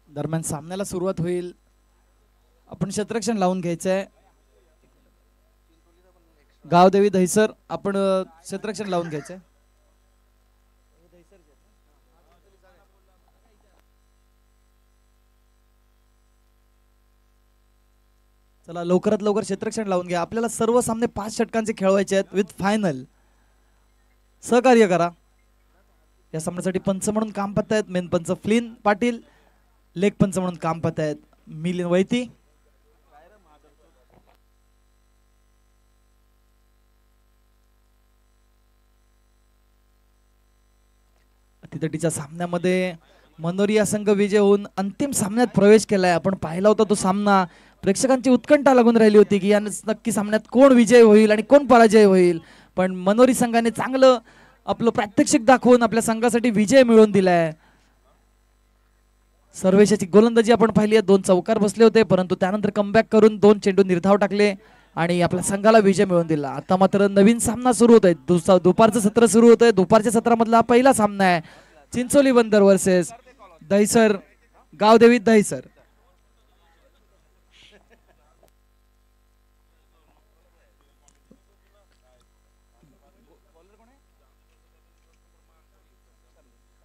दरम्यान सामन्याला सुरुवात होईल. आपण क्षेत्ररक्षण लावून घ्यायचंय. गावदेवी दहिसर आपण क्षेत्ररक्षण लावून घ्यायचंय. चला लवकरात लवकर क्षेत्ररक्षण लावून घ्या. आपल्याला सर्व सामने 5 षटकांचे खेळवायचे आहेत विथ फायनल. सहकार्य करा. या सामन्यासाठी पंच म्हणून काम पाहतायत मेन पंच फ्लिन पाटील, लेग पंच म्हणून काम पाहतायत मिलिंद वैती. अतितटीच्या सामन्यामध्ये मनोरी या संघ विजय होऊन अंतिम सामन्यात प्रवेश केलाय. आपण पाहिला होता तो सामना. प्रेक्षकांची उत्कंठा लागून राहिली होती की या नक्की सामन्यात कोण विजय होईल आणि कोण पराजय होईल. पण मनोरी संघाने चांगलं आपलं प्रात्यक्षिक दाखवून आपल्या संघासाठी विजय मिळवून दिलाय. सर्वेशाची गोलंदाजी आपण पाहिली आहे. 2 चौकार बसले होते परंतु त्यानंतर कमबॅक करून 2 चेंडू निर्धाव टाकले आणि आपल्या संघाला विजय मिळवून दिला. आता मात्र नवीन सामना सुरू होत आहे. दुपारचं सत्र सुरू होत आहे. दुपारच्या सत्रामधला पहिला सामना आहे चिंचोली बंदर वर्सेस दहिसर गावदेवी दहिसर.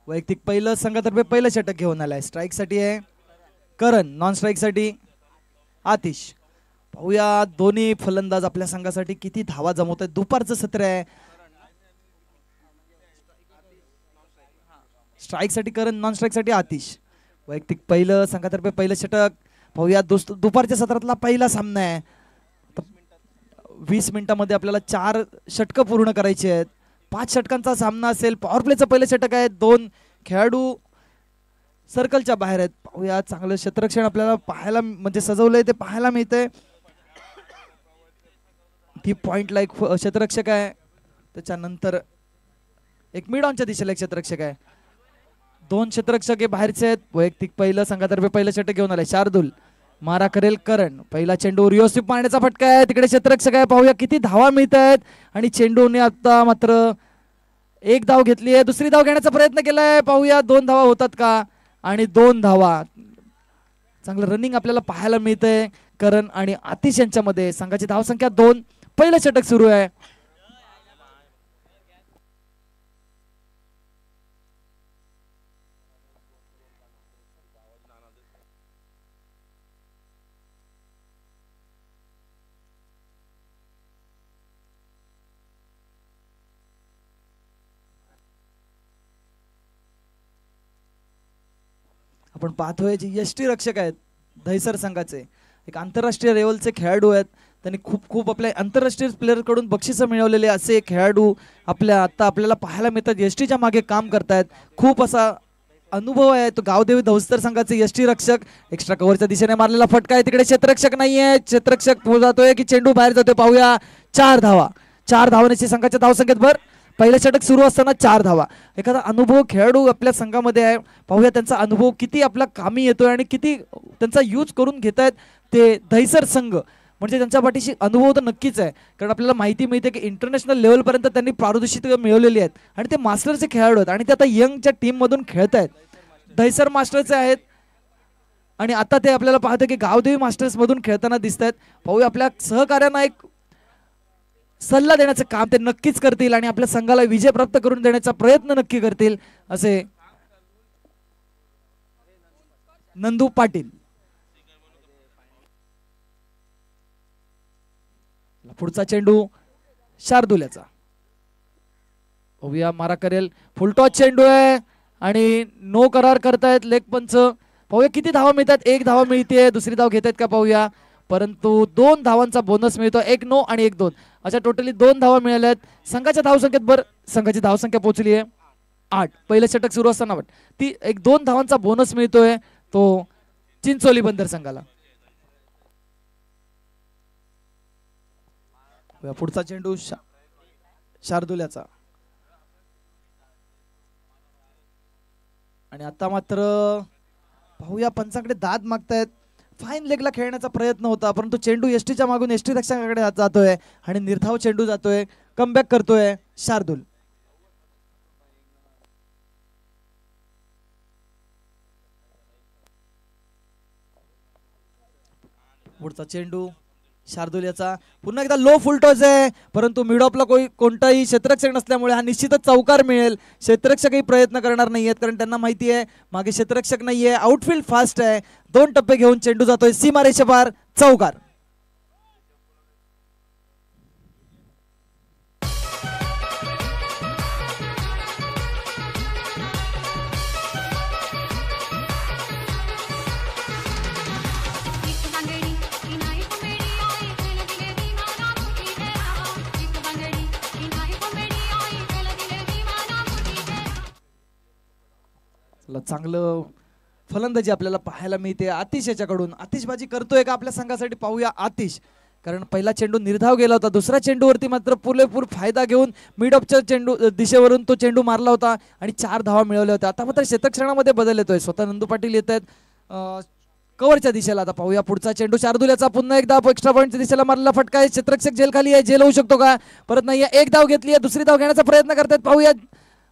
वैयक्तिक पहिलं संघातर्फे पहिलं षटक घेऊन आलाय. स्ट्राईक साठी आहे करण, नॉन स्ट्राईक साठी आतिश. पाहूया दोन्ही फलंदाज आपल्या संघासाठी किती धावा जमवत आहेत. दुपारचं सत्र आहे. स्ट्राईक साठी करण, नॉन स्ट्राईक साठी आतिश. वैयक्तिक पहिलं संघातर्फे पहिलं षटक. पाहूया दुपारच्या सत्रातला पहिला सामना आहे. 20 मिनिटांमध्ये आपल्याला 4 षटकं पूर्ण करायची आहेत. 5 षटकांचा सामना असेल. पॉवर प्लेचं पहिलं षटक आहे. 2 खेळाडू सर्कलच्या बाहेर आहेत. पाहूया चांगलं क्षेत्ररक्षण आपल्याला पाहायला म्हणजे सजवलंय ते पाहायला मिळतंय. ती पॉइंट लाईक क्षेत्ररक्षक आहे. त्याच्यानंतर एक मिड ऑनच्या दिशेला एक क्षेत्ररक्षक आहे. 2 क्षेत्ररक्षक हे बाहेरचे आहेत. वैयक्तिक पहिलं संघातर्फे पहिलं षटक घेऊन आले. शार्दूल मारा करेल करण. पहिला चेंडू रिओसिफ पाण्याचा फटका आहे. तिकडे क्षेत्ररक्षक आहे. पाहूया किती धावा मिळत आहेत आणि चेंडूने आता मात्र 1 धाव घेतली आहे. दुसरी धाव घेण्याचा प्रयत्न केलाय. पाहूया 2 धावा होतात का आणि 2 धावा. चांगलं रनिंग आपल्याला पाहायला मिळतंय करण आणि आतिश यांच्यामध्ये. संघाची धावसंख्या 2. पहिलं षटक सुरू आहे. आपण पाहतोय जे यष्टी रक्षक आहेत दहिसर संघाचे. एक आंतरराष्ट्रीय लेवलचे खेळाडू आहेत. त्यांनी खूप आपल्या आंतरराष्ट्रीय प्लेयर कडून बक्षिसं मिळवलेले असे खेळाडू आता आपल्याला पाहायला मिळतात. यष्टीच्या मागे काम करतायत. खूप असा अनुभव आहे तो गावदेवी दहिसर संघाचे यष्टी रक्षक. एक्स्ट्रा कव्हरच्या दिशेने मारलेला फटका आहे. तिकडे क्षेत्ररक्षक नाहीये. क्षेत्ररक्षक जातोय की चेंडू बाहेर जातोय. पाहूया 4 धावा. 4 धावण्याची संघाच्या धावसंख्येत भर. पहिलं षटक सुरू असताना 4 धावा. एखादा अनुभव खेळाडू आपल्या संघामध्ये आहे. पाहूया त्यांचा अनुभव किती आपल्या कामी येतोय आणि किती त्यांचा यूज करून घेतायत ते दहिसर संघ. म्हणजे त्यांच्या पाठीशी अनुभव तर नक्कीच आहे. कारण आपल्याला माहिती मिळते की इंटरनॅशनल लेवलपर्यंत त्यांनी पारितोषिकं मिळवलेली आहेत आणि ते मास्टरचे खेळाडू आहेत आणि ते आता यंगच्या टीममधून खेळत आहेत. दहिसर मास्टर्सचे आहेत आणि आता ते आपल्याला पाहतो की गावदेवी मास्टर्समधून खेळताना दिसत आहेत. पाहूया आपल्या सहकार्यांना एक सल्ला देण्याचं काम ते नक्कीच करतील आणि आपल्या संघाला विजय प्राप्त करून देण्याचा प्रयत्न नक्की करतील असे नंदू पाटील. पुढचा चेंडू शार्दुल्याचा. पाहूया मारा करेल. फुलटॉस चेंडू आहे आणि नो करार करतायत लेग पंच. पाहूया किती धावा मिळतात. 1 धावा मिळते. दुसरी धाव घेतायत का पाहूया. परंतु 2 धावांचा बोनस मिळतो. 1 नो आणि 1 2 अशा टोटली 2 धावा मिळाल्या आहेत. संघाच्या धावसंख्येत भर. संघाची धावसंख्या पोहोचली आहे 8. पहिलं षटक सुरू असताना ती 1-2 धावांचा बोनस मिळतोय तो चिंचोली बंदर संघाला. पुढचा चेंडू शार्दुल्याचा आणि आता मात्र पाहूया पंचाकडे दाद मागतायत. फाईन लेगला खेळण्याचा प्रयत्न होता परंतु चेंडू एसटीच्या मागून एसटी रक्षकाकडे जातोय आणि निर्धाव चेंडू जातोय. कमबॅक करतोय शार्दुल. पुढचा चेंडू शार्दुल्याचा पुन्हा एकदा लो फुलटॉस आहे, परंतु मिडऑफला कोणताही क्षेत्ररक्षक नसल्यामुळे हा निश्चितच चौकार मिळेल. क्षेत्ररक्षकही प्रयत्न करणार नाहीयेत कारण त्यांना माहिती आहे मागे क्षेत्ररक्षक नाहीये. आउटफील्ड फास्ट आहे. 2 टप्पे घेऊन चेंडू जातोय सीमारेषेपार, चौकार. चांगलं फलंदाजी आपल्याला पाहायला मिळते आतिश याच्याकडून. आतिशबाजी करतोय का आपल्या संघासाठी पाहूया आतिश. कारण पहिला चेंडू निर्धाव गेला होता, दुसऱ्या चेंडूवरती मात्र पुरेपूर फायदा घेऊन मिड ऑफच्या चेंडू दिशेवरून तो चेंडू मारला होता आणि 4 धावा मिळवल्या होत्या. आता मात्र क्षेत्ररक्षणामध्ये बदल येतोय. स्वतः नंदू पाटील येत आहेत कव्हरच्या दिशेला. आता पाहूया पुढचा चेंडू शार्दुल्याचा. पुन्हा एकदा एक्स्ट्रा पॉईंटच्या दिशेला मारलेला फटका आहे. क्षेत्ररक्षक जेल खाली आहे. जेल होऊ शकतो का? परत नाही. एक धाव घेतली आहे, दुसरी धाव घेण्याचा प्रयत्न करतायत पाहूया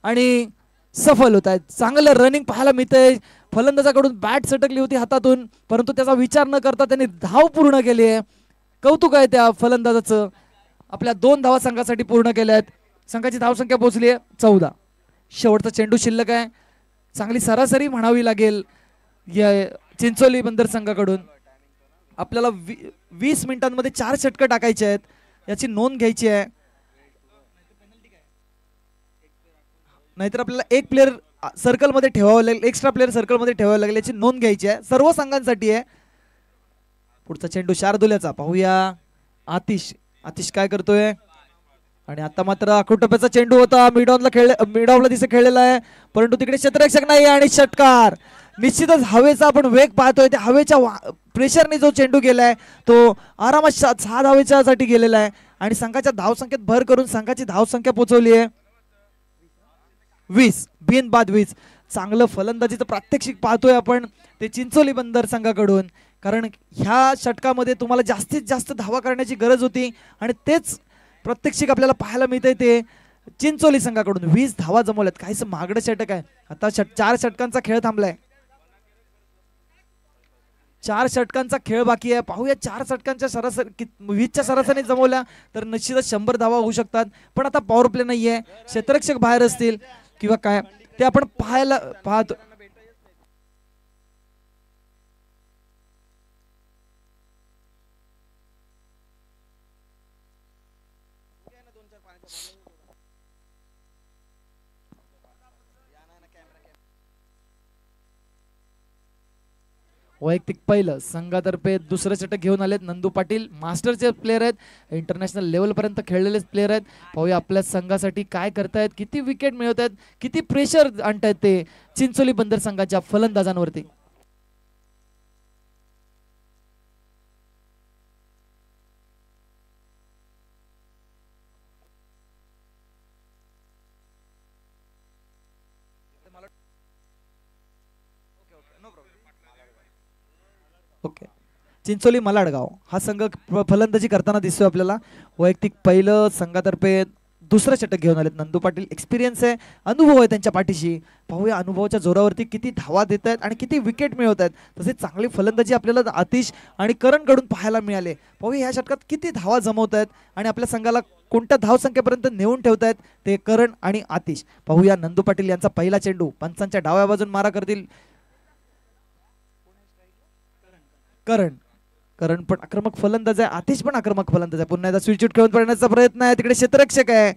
आणि सफल होत आहेत. चांगलं रनिंग पाहायला मिळतंय. फलंदाजाकडून बॅट सटकली होती हातातून, परंतु त्याचा विचार न करता त्यांनी धाव पूर्ण केली आहे. कौतुक आहे त्या फलंदाजाचं. आपल्या 2 धावा संघासाठी पूर्ण केल्या आहेत. संघाची धावसंख्या पोहोचली आहे 14. शेवटचा चेंडू शिल्लक आहे. चांगली सरासरी म्हणावी लागेल या चिंचोली बंदर संघाकडून. आपल्याला 20 मिनिटांमध्ये 4 षटकं टाकायचे आहेत, याची नोंद घ्यायची आहे. नाहीतर आपल्याला एक प्लेअर सर्कलमध्ये ठेवावं लागेल, एक्स्ट्रा प्लेअर सर्कलमध्ये ठेवावं लागेल, याची नोंद घ्यायची आहे. सर्व संघांसाठी आहे. पुढचा चेंडू शार्दुल्याचा. पाहूया आतिश. आतिश काय करतोय आणि आता मात्र आखुटप्याचा चेंडू होता. मिडऑफला दिसे खेळलेला आहे, परंतु तिकडे क्षेत्ररक्षक नाही आणि षटकार. निश्चितच हवेचा आपण वेग पाहतोय. त्या हवेच्या प्रेशरने जो चेंडू गेलाय तो आरामात 6 धावेच्या साठी गेलेला आहे आणि संघाच्या धावसंख्येत भर करून संघाची धावसंख्या पोहोचवली आहे 20. बिनबाद 20. चांगलं फलंदाजीचं प्रात्यक्षिक पाहतोय आपण ते चिंचोली बंदर संघाकडून. कारण ह्या षटकामध्ये तुम्हाला जास्तीत जास्त धावा करण्याची गरज होती आणि तेच प्रात्यक्षिक आपल्याला पाहायला मिळतंय ते चिंचोली संघाकडून. 20 धावा जमवल्यात. काहीच महागडं षटक आहे. आता 4 षटकांचा खेळ थांबलाय. 4 षटकांचा खेळ बाकी आहे. पाहूया 4 षटकांच्या सरासरी 20च्या सरासरी जमवल्या तर निश्चितच 100 धावा होऊ शकतात. पण आता पॉवर प्ले नाहीये, क्षेत्ररक्षक बाहेर असतील किंवा काय ते आपण पाहतो. वैयक्तिक पहिलं संघातर्फे दुसरं षटक घेऊन आलेत नंदू पाटील. मास्टरचे प्लेयर आहेत, इंटरनॅशनल लेवल पर्यंत खेळलेले प्लेयर आहेत. पाहूया आपल्या संघासाठी काय करतायत, किती विकेट मिळवत आहेत, किती प्रेशर आणतायत ते चिंचोली बंदर संघाच्या फलंदाजांवरती. ओके. चिंचोली मलाडगाव हा संघ फलंदाजी करताना दिसतोय आपल्याला. वैयक्तिक पहिलं संघातर्फे दुसरं षटक घेऊन आलेत नंदू पाटील. एक्सपिरियन्स आहे, अनुभव आहे त्यांच्या पाठीशी. पाहूया अनुभवाच्या जोरावरती किती धावा देत आहेत आणि किती विकेट मिळवत आहेत. तसेच चांगली फलंदाजी आपल्याला आतिश आणि करण कडून पाहायला मिळाले. पाहूया ह्या षटकात किती धावा जमवत आहेत आणि आपल्या संघाला कोणत्या धावसंख्येपर्यंत नेऊन ठेवत आहेत ते करण आणि आतिश. पाहूया नंदू पाटील यांचा पहिला चेंडू. पंचांच्या डाव्या बाजून मारा करतील करण पण आक्रमक फलंदाज आहे. आतिश पण आक्रमक फलंदाज आहे. पुन्हा एकदा स्विच आउट खेळून पडण्याचा प्रयत्न आहे. तिकडे क्षेत्ररक्षक आहे,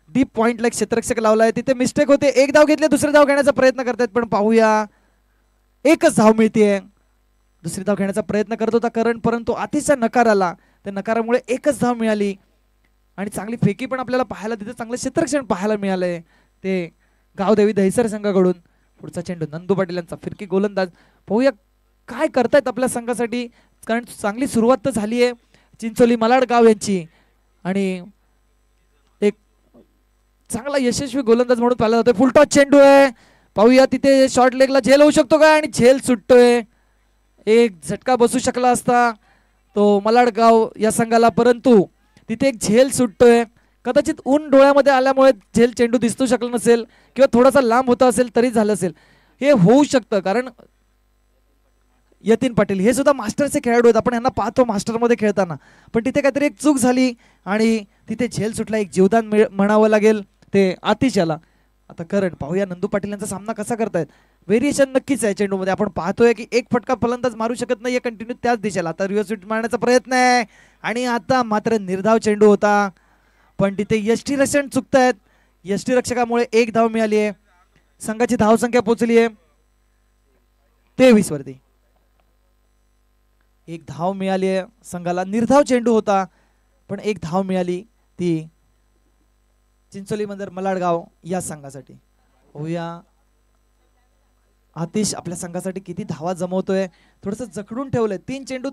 डीप पॉइंटला एक क्षेत्ररक्षक लावलाय, तिथे मिस्टेक होते. एक धाव घेतली, दुसरी धाव घेण्याचा प्रयत्न करतायत पण पाहूया एकच धाव मिळते. दुसरी धाव घेण्याचा प्रयत्न करत होता करण, परंतु आतिशचा नकार आला. त्या नकारामुळे एकच धाव मिळाली आणि चांगली फेकी पण आपल्याला पाहायला तिथे चांगलं क्षेत्ररक्षण पाहायला मिळालंय ते गावदेवी दहिसर संघाकडून. पुढचा चेंडू नंदू पाटील यांचा फिरकी गोलंदाज. पाहूया काय करतायत आपल्या संघासाठी, कारण चांगली सुरुवात तर झाली आहे चिंचोली मलाडगाव यांची आणि एक चांगला यशस्वी गोलंदाज म्हणून पाहिला जातोय. फुलटॉस चेंडू आहे. पाहूया तिथे शॉर्ट लेगला झेल होऊ शकतो का आणि झेल सुटतोय. एक झटका बसू शकला असता तो मलाडगाव या संघाला, परंतु तिथे एक झेल सुटतोय. कदाचित ऊन डोळ्यामध्ये आल्यामुळे झेल चेंडू दिसू शकला नसेल किंवा थोडासा लांब होता असेल तरी झालं असेल. हे होऊ शकतं कारण यतीन पाटील हे सुद्धा मास्टरचे खेळाडू आहेत. आपण यांना पाहतो मास्टरमध्ये खेळताना, पण तिथे काहीतरी एक चूक झाली आणि तिथे झेल सुटला. एक जीवदान म्हणावं लागेल ते आतिश याला. आता करण पाहूया नंदू पाटील यांचा सामना कसा करतायत. व्हेरिएशन नक्कीच आहे चेंडूमध्ये. आपण पाहतोय की एक फटका फलंदाज मारू शकत नाहीये कंटिन्यू त्याच दिशेला. आता रिव्हर्स स्वीप मारण्याचा प्रयत्न आहे आणि आता मात्र निर्धाव चेंडू होता, पण तिथे यष्टीरक्षण चुकतायत. यष्टीरक्षकामुळे एक धाव मिळाली आहे. संघाची धावसंख्या पोहोचली आहे 23 वरती. एक धाव मिळाली आहे संघाला. निर्धाव चेंडू होता पण एक धाव मिळाली ती चिंचोली मंदर मलाडगाव या संघासाठी. होऊया आतिश आपल्या संघासाठी किती धावा जमवतोय. थोडस जखडून ठेवलंय. 3 चेंडू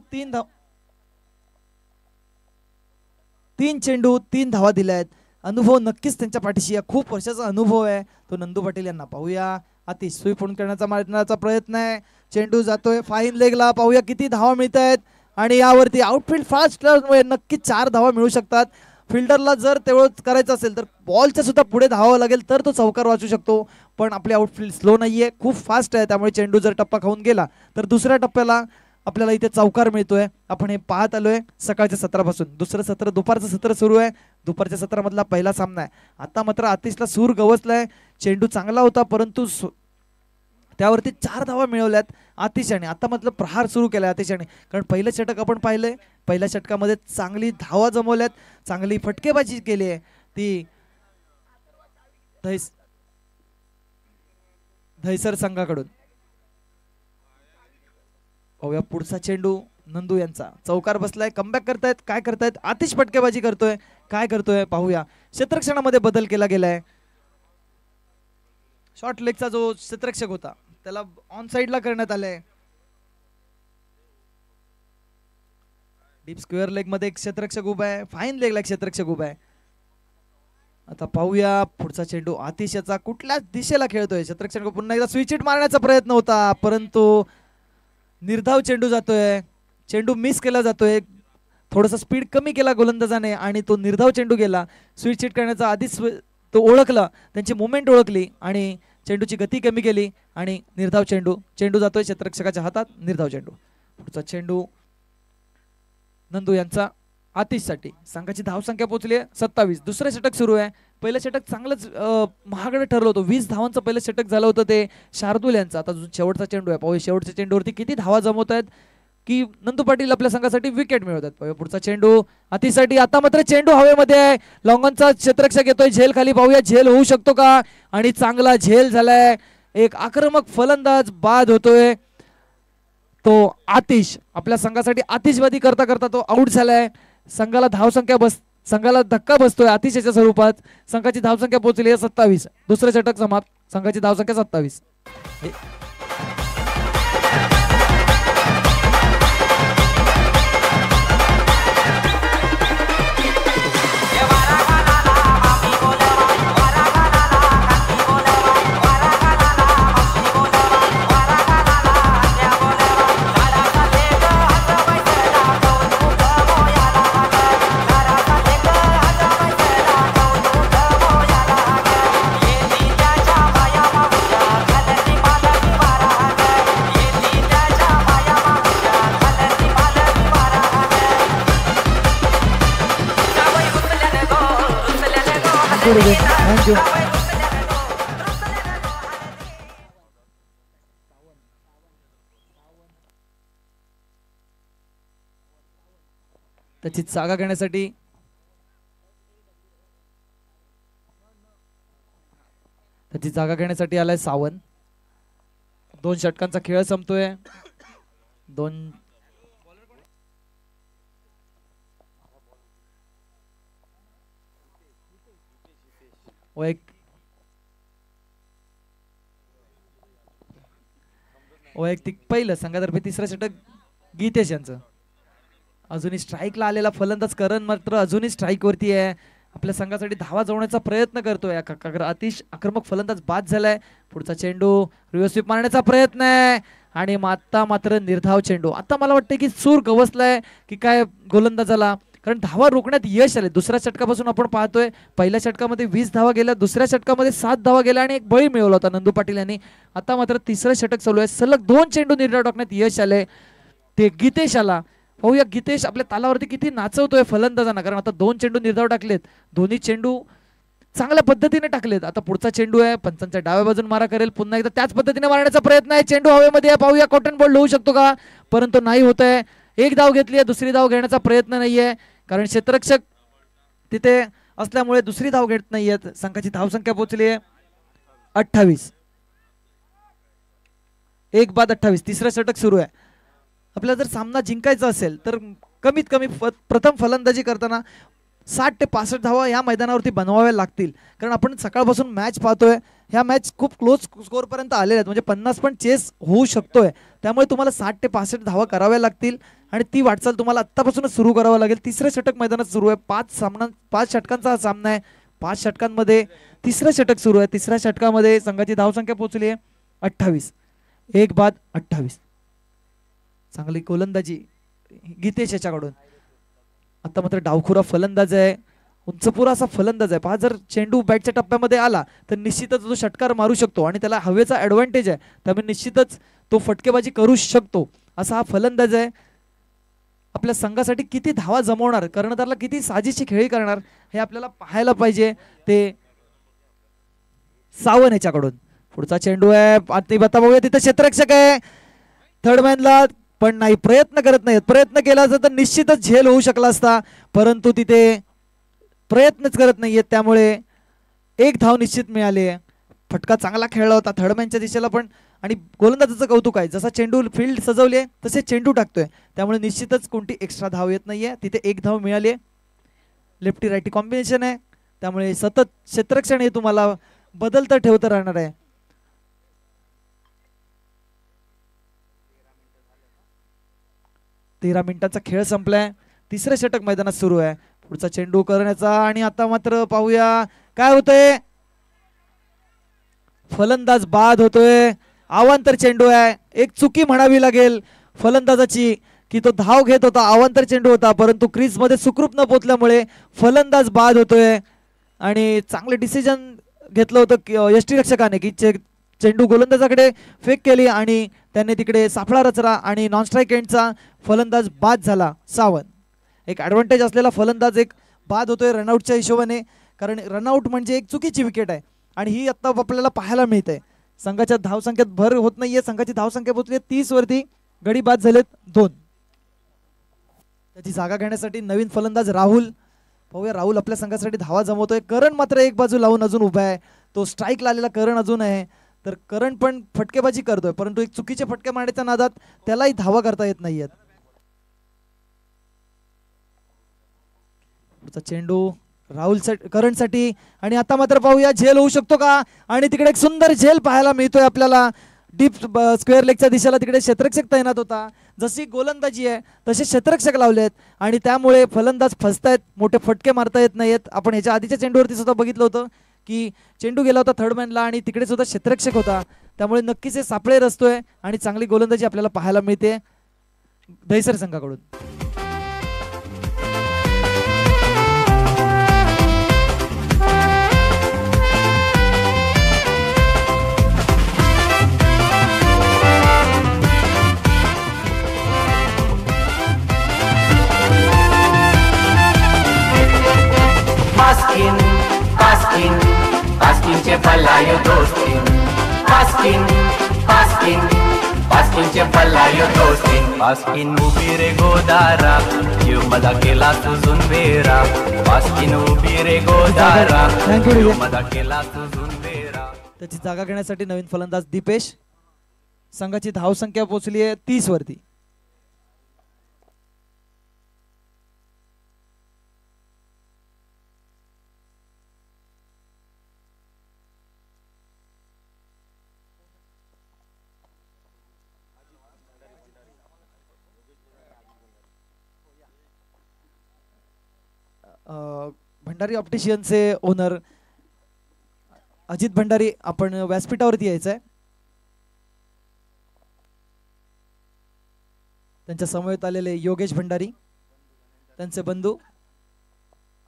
3 धावा दिल्यात. अनुभव नक्कीच त्यांच्या पाठीशी आहे. खूप वर्षाचा अनुभव आहे तो नंदू पाटील यांना. पाहूया आतिश स्वीप करण्याचा मारण्याचा प्रयत्न आहे. चेंडू जातोय फाईन लेगला. पाहूया किती धावा मिळत आहेत आणि यावरती आउटफील्ड फास्ट नक्कीच 4 धावा मिळू शकतात. फिल्डरला जर तेवढं करायचं असेल तर बॉलच्या सुद्धा पुढे धावावं लागेल तर तो चौकार वाचू शकतो. पण आपले आउटफील्ड स्लो नाहीये, खूप फास्ट आहे. त्यामुळे चेंडू जर टप्पा खाऊन गेला तर दुसऱ्या टप्प्याला आपल्याला इथे चौकार मिळतोय. आपण हे पाहत आलोय सकाळच्या सत्रापासून. दुसरं सत्र दुपारचं सत्र सुरू आहे. दुपारच्या सत्रामधला पहिला सामना आहे. आता मात्र आतिशला सूर गवसलाय. चेंडू चांगला होता परंतु त्यावरती 4 धावा मिळवल्यात आतिशाने. आता मतलब प्रहार सुरू केलाय आतिशाने, कारण पहिलं षटक आपण पाहिलंय. पहिल्या षटकामध्ये चांगली धावा जमवल्यात, चांगली फटकेबाजी केली आहे ती दहिसर संघाकडून. पाहूया पुढचा चेंडू नंदू यांचा. चौकार बसलाय. कमबॅक करतायत. काय करतायत आतिश. फटकेबाजी करतोय. काय करतोय पाहूया. क्षेत्ररक्षणामध्ये बदल केला गेलाय. शॉर्ट लेगचा जो क्षेत्ररक्षक होता त्याला ऑन साइडला करण्यात आलंय. डीप स्क्वेअर लेग मध्ये एक क्षेत्ररक्षक उभा आहे. फाईन लेगला क्षेत्ररक्षक उभा आहे. आता पाहूया पुढचा चेंडू आतिश याचा. कुठल्या दिशेला खेळतोय क्षेत्ररक्षक. पुन्हा एकदा स्विच हिट मारण्याचा प्रयत्न होता परंतु निर्धाव चेंडू जातोय. चेंडू मिस केला जातोय. थोडासा स्पीड कमी केला गोलंदाजाने आणि तो निर्धाव चेंडू गेला. स्विच हिट करण्याचा आधीच तो ओळखला, त्यांची मुवमेंट ओळखली आणि चेंडूची गती कमी केली आणि निर्धाव चेंडू जातोय क्षेत्ररक्षकाच्या हातात. निर्धाव चेंडू. पुढचा चेंडू नंदू यांचा आतिशसाठी. संघाची धावसंख्या पोहोचली आहे 27. दुसरं षटक सुरू आहे. पहिलं षटक चांगलंच महागडं ठरलं होतं. 20 धावांचं पहिलं षटक झालं होतं ते शार्दूल यांचं. आता शेवटचा चेंडू आहे. पाहूया शेवटच्या चेंडूवरती किती धावा जमवत आहेत की नंदू पाटील आपल्या संघासाठी विकेट मिळवतात. पाहूया पुढचा चेंडू आतिशसाठी. आता मात्र चेंडू हवेमध्ये आहे. लॉंगॉनचा क्षेत्ररक्षक येतोय झेल खाली. पाहूया झेल होऊ शकतो का आणि चांगला झेल झालाय. एक आक्रमक फलंदाज बाद होतोय तो आतिश. आपल्या संघासाठी आतिशवादी करता करता तो आउट झालाय. संघाला धक्का बसतोय आतिशच्या स्वरूपात. संघाची धावसंख्या पोहोचली आहे 27. दुसरं षटक समाप्त. संघाची धावसंख्या 27. थँक्यू. त्याची जागा घेण्यासाठी आलाय सावंत. 2 षटकांचा खेळ संपतोय. 2 वैयक्तिक पहिलं संघातर्फे तिसरं षटक गीतेश यांचं. अजूनही स्ट्राईकला आलेला फलंदाज करण मात्र अजूनही स्ट्राईक वरती आहे. आपल्या संघासाठी धावा जवळण्याचा प्रयत्न करतोय. आतिश आक्रमक फलंदाज बाद झालाय. पुढचा चेंडू रिव्हर्स स्वीप मारण्याचा प्रयत्न आहे आणि आता मात्र निर्धाव चेंडू. आता मला वाटतं की सूर गवसलाय की काय गोलंदाजाला, कारण धावा रोखण्यात यश आले. दुसऱ्या षटकापासून आपण पाहतोय पहिल्या षटकामध्ये 20 धावा गेल्या, दुसऱ्या षटकामध्ये 7 धावा गेल्या आणि एक बळी मिळवला होता नंदू पाटील यांनी. आता मात्र तिसरं षटक चालू आहे, सलग 2 चेंडू निर्धाव टाकण्यात यश आले. ते गितेश आला. पाहूया गितेश आपल्या तालावरती किती नाचवतोय फलंदाजांना, कारण आता 2 चेंडू निर्धाव टाकलेत, दोन्ही चेंडू चांगल्या पद्धतीने टाकलेत. आता पुढचा चेंडू आहे, पंचांच्या डाव्या बाजून मारा करेल, पुन्हा एकदा त्याच पद्धतीने मारण्याचा प्रयत्न आहे. चेंडू हवेमध्ये आहे, पाहूया कॉटन बॉल होऊ शकतो का, परंतु नाही होत आहे. एक धाव घेतली आहे, दुसरी धाव घेण्याचा प्रयत्न नाहीये, कारण क्षेत्ररक्षक तिथे असल्यामुळे दुसरी धाव घेत नाहीयेत. संघाची धावसंख्या पोहोचली आहे 28. 1 बाद 28. तिसरं षटक सुरू आहे. आपल्याला जर सामना जिंकायचा असेल तर कमीत कमी प्रथम फलंदाजी करताना 60 ते 65 धावा या मैदानावरती बनवाव्या लागतील, कारण आपण सकाळपासून मॅच पाहतोय. ह्या मॅच खूप क्लोज स्कोअरपर्यंत आलेल्या आहेत, म्हणजे 50 पण चेस होऊ शकतोय. त्यामुळे तुम्हाला 60 ते 65 धावा कराव्या लागतील आणि ती वाटचाल तुम्हाला आत्तापासूनच सुरू करावं लागेल. तिसरं षटक मैदानात सुरू आहे. 5 षटकांचा हा सामना आहे. 5 षटकांमध्ये तिसरं षटक सुरू आहे. तिसऱ्या षटकामध्ये संघाची धावसंख्या पोहोचली आहे 28. 1 बाद 28. चांगली गोलंदाजी गीतेश याच्याकडून. आता मात्र डावखुरा फलंदाज आहे, उंचपुरा असा फलंदाज आहे. पहा, जर चेंडू बॅटच्या टप्प्यामध्ये आला तर निश्चितच तो षटकार मारू शकतो आणि त्याला हवेचा ॲडव्हान्टेज आहे, त्यामुळे निश्चितच तो फटकेबाजी करू शकतो असा हा फलंदाज आहे. आपल्या संघासाठी किती धावा जमवणार, कर्णधारला किती साजेशी खेळी करणार हे आपल्याला पाहायला पाहिजे. ते सावंत याच्याकडून पुढचा चेंडू आहे. आता बघूया तिथे क्षेत्ररक्षक आहे थर्ड मॅनला, पण नाही, प्रयत्न करत नाहीत. प्रयत्न केला असता तर निश्चितच झेल होऊ शकला असता, परंतु तिथे प्रयत्नच करत नाहीयेत, त्यामुळे एक धाव निश्चित मिळाली आहे. फटका चांगला खेळला होता थर्डमॅनच्या दिशेला पण, आणि गोलंदाजाचं कौतुक आहे, जसा चेंडू फील्ड सजवली आहे तसे चेंडू टाकतोय, त्यामुळे निश्चितच कोणती एक्स्ट्रा धाव येत नाहीये. तिथे एक धाव मिळाली आहे. लेफ्टी रायटी कॉम्बिनेशन आहे, त्यामुळे सतत क्षेत्ररक्षण हे तुम्हाला बदलतं ठेवतं राहणार आहे. तेरा मिनिटांचा खेळ संपलाय. तिसरं षटक मैदानात सुरू आहे. पुढचा चेंडू करण्याचा, आणि आता मात्र पाहूया काय होतंय. फलंदाज बाद होतोय. अवांतर चेंडू आहे. एक चुकी म्हणावी लागेल फलंदाजाची की तो धाव घेत होता, अवांतर चेंडू होता, परंतु क्रीज मध्ये सुखरूप न पोचल्यामुळे फलंदाज बाद होतोय. आणि चांगले डिसिजन घेतलं होतं यष्टीरक्षकाने की चेंडू गोलंदाजाकडे फेक केली आणि त्याने तिकडे सापळा रचला आणि नॉन स्ट्राईक एंडचा फलंदाज बाद झाला. सावंत एक ॲडव्हान्टेज असलेला फलंदाज एक बाद होतोय रनआउटच्या हिशोबाने, कारण रनआउट म्हणजे एक चुकीची विकेट आहे आणि ही आता आपल्याला पाहायला मिळते. संघाच्या धावसंख्येत भर होत नाहीये. संघाची धावसंख्या पोहोचली 30 वरती. गडी बाद झालेत 2. त्याची जागा घेण्यासाठी नवीन फलंदाज राहुल. पाहूया राहुल आपल्या संघासाठी धावा जमवतोय. करण मात्र एक बाजू लावून अजून उभा आहे. तो स्ट्राईक लावलेला करण अजून आहे, तर करण पण फटकेबाजी करतोय, परंतु एक चुकीचे फटके मारण्याच्या नादात त्यालाही धावा करता येत नाहीयेत. पुढचा चेंडू राहुल करणसाठी, आणि आता मात्र पाहूया झेल होऊ शकतो का, आणि तिकडे एक सुंदर झेल पाहायला मिळतोय आपल्याला. डीप स्क्वेअर लेगच्या दिशेला तिकडे क्षेत्ररक्षक तैनात होता. जशी गोलंदाजी आहे तसे क्षेत्ररक्षक लावलेत आणि त्यामुळे फलंदाज फसतायत, मोठे फटके मारता येत नाहीयेत. आपण ह्याच्या आधीच्या चेंडूवरती सुद्धा बघितलं होतं की चेंडू गेला होता थर्डमॅनला आणि तिकडे सुद्धा क्षेत्ररक्षक होता, त्यामुळे नक्कीच हे सापळे रचतोय आणि चांगली गोलंदाजी आपल्याला पाहायला मिळते दहिसर संघाकडून. Paskin, Paskin, Paskinचे पल्लायो दोस्तीन. Paskin, Paskin, Paskinचे पल्लायो दोस्तीन. Paskin उभी रे गोदारा, यो मदा केला तुझून बेरा. Paskin उभी रे गोदारा, यो मदा केला तुझून बेरा. त्याची जागा घेण्यासाठी नवीन फलंदाज दीपेश. संघाची धावसंख्या पोहोचली आहे 30 वरती. भंडारी ऑप्टिशियनचे ओनर अजित भंडारी, आपण व्यासपीठावरती यायचं आहे. त्यांच्या समवेत आलेले योगेश भंडारी, त्यांचे बंधू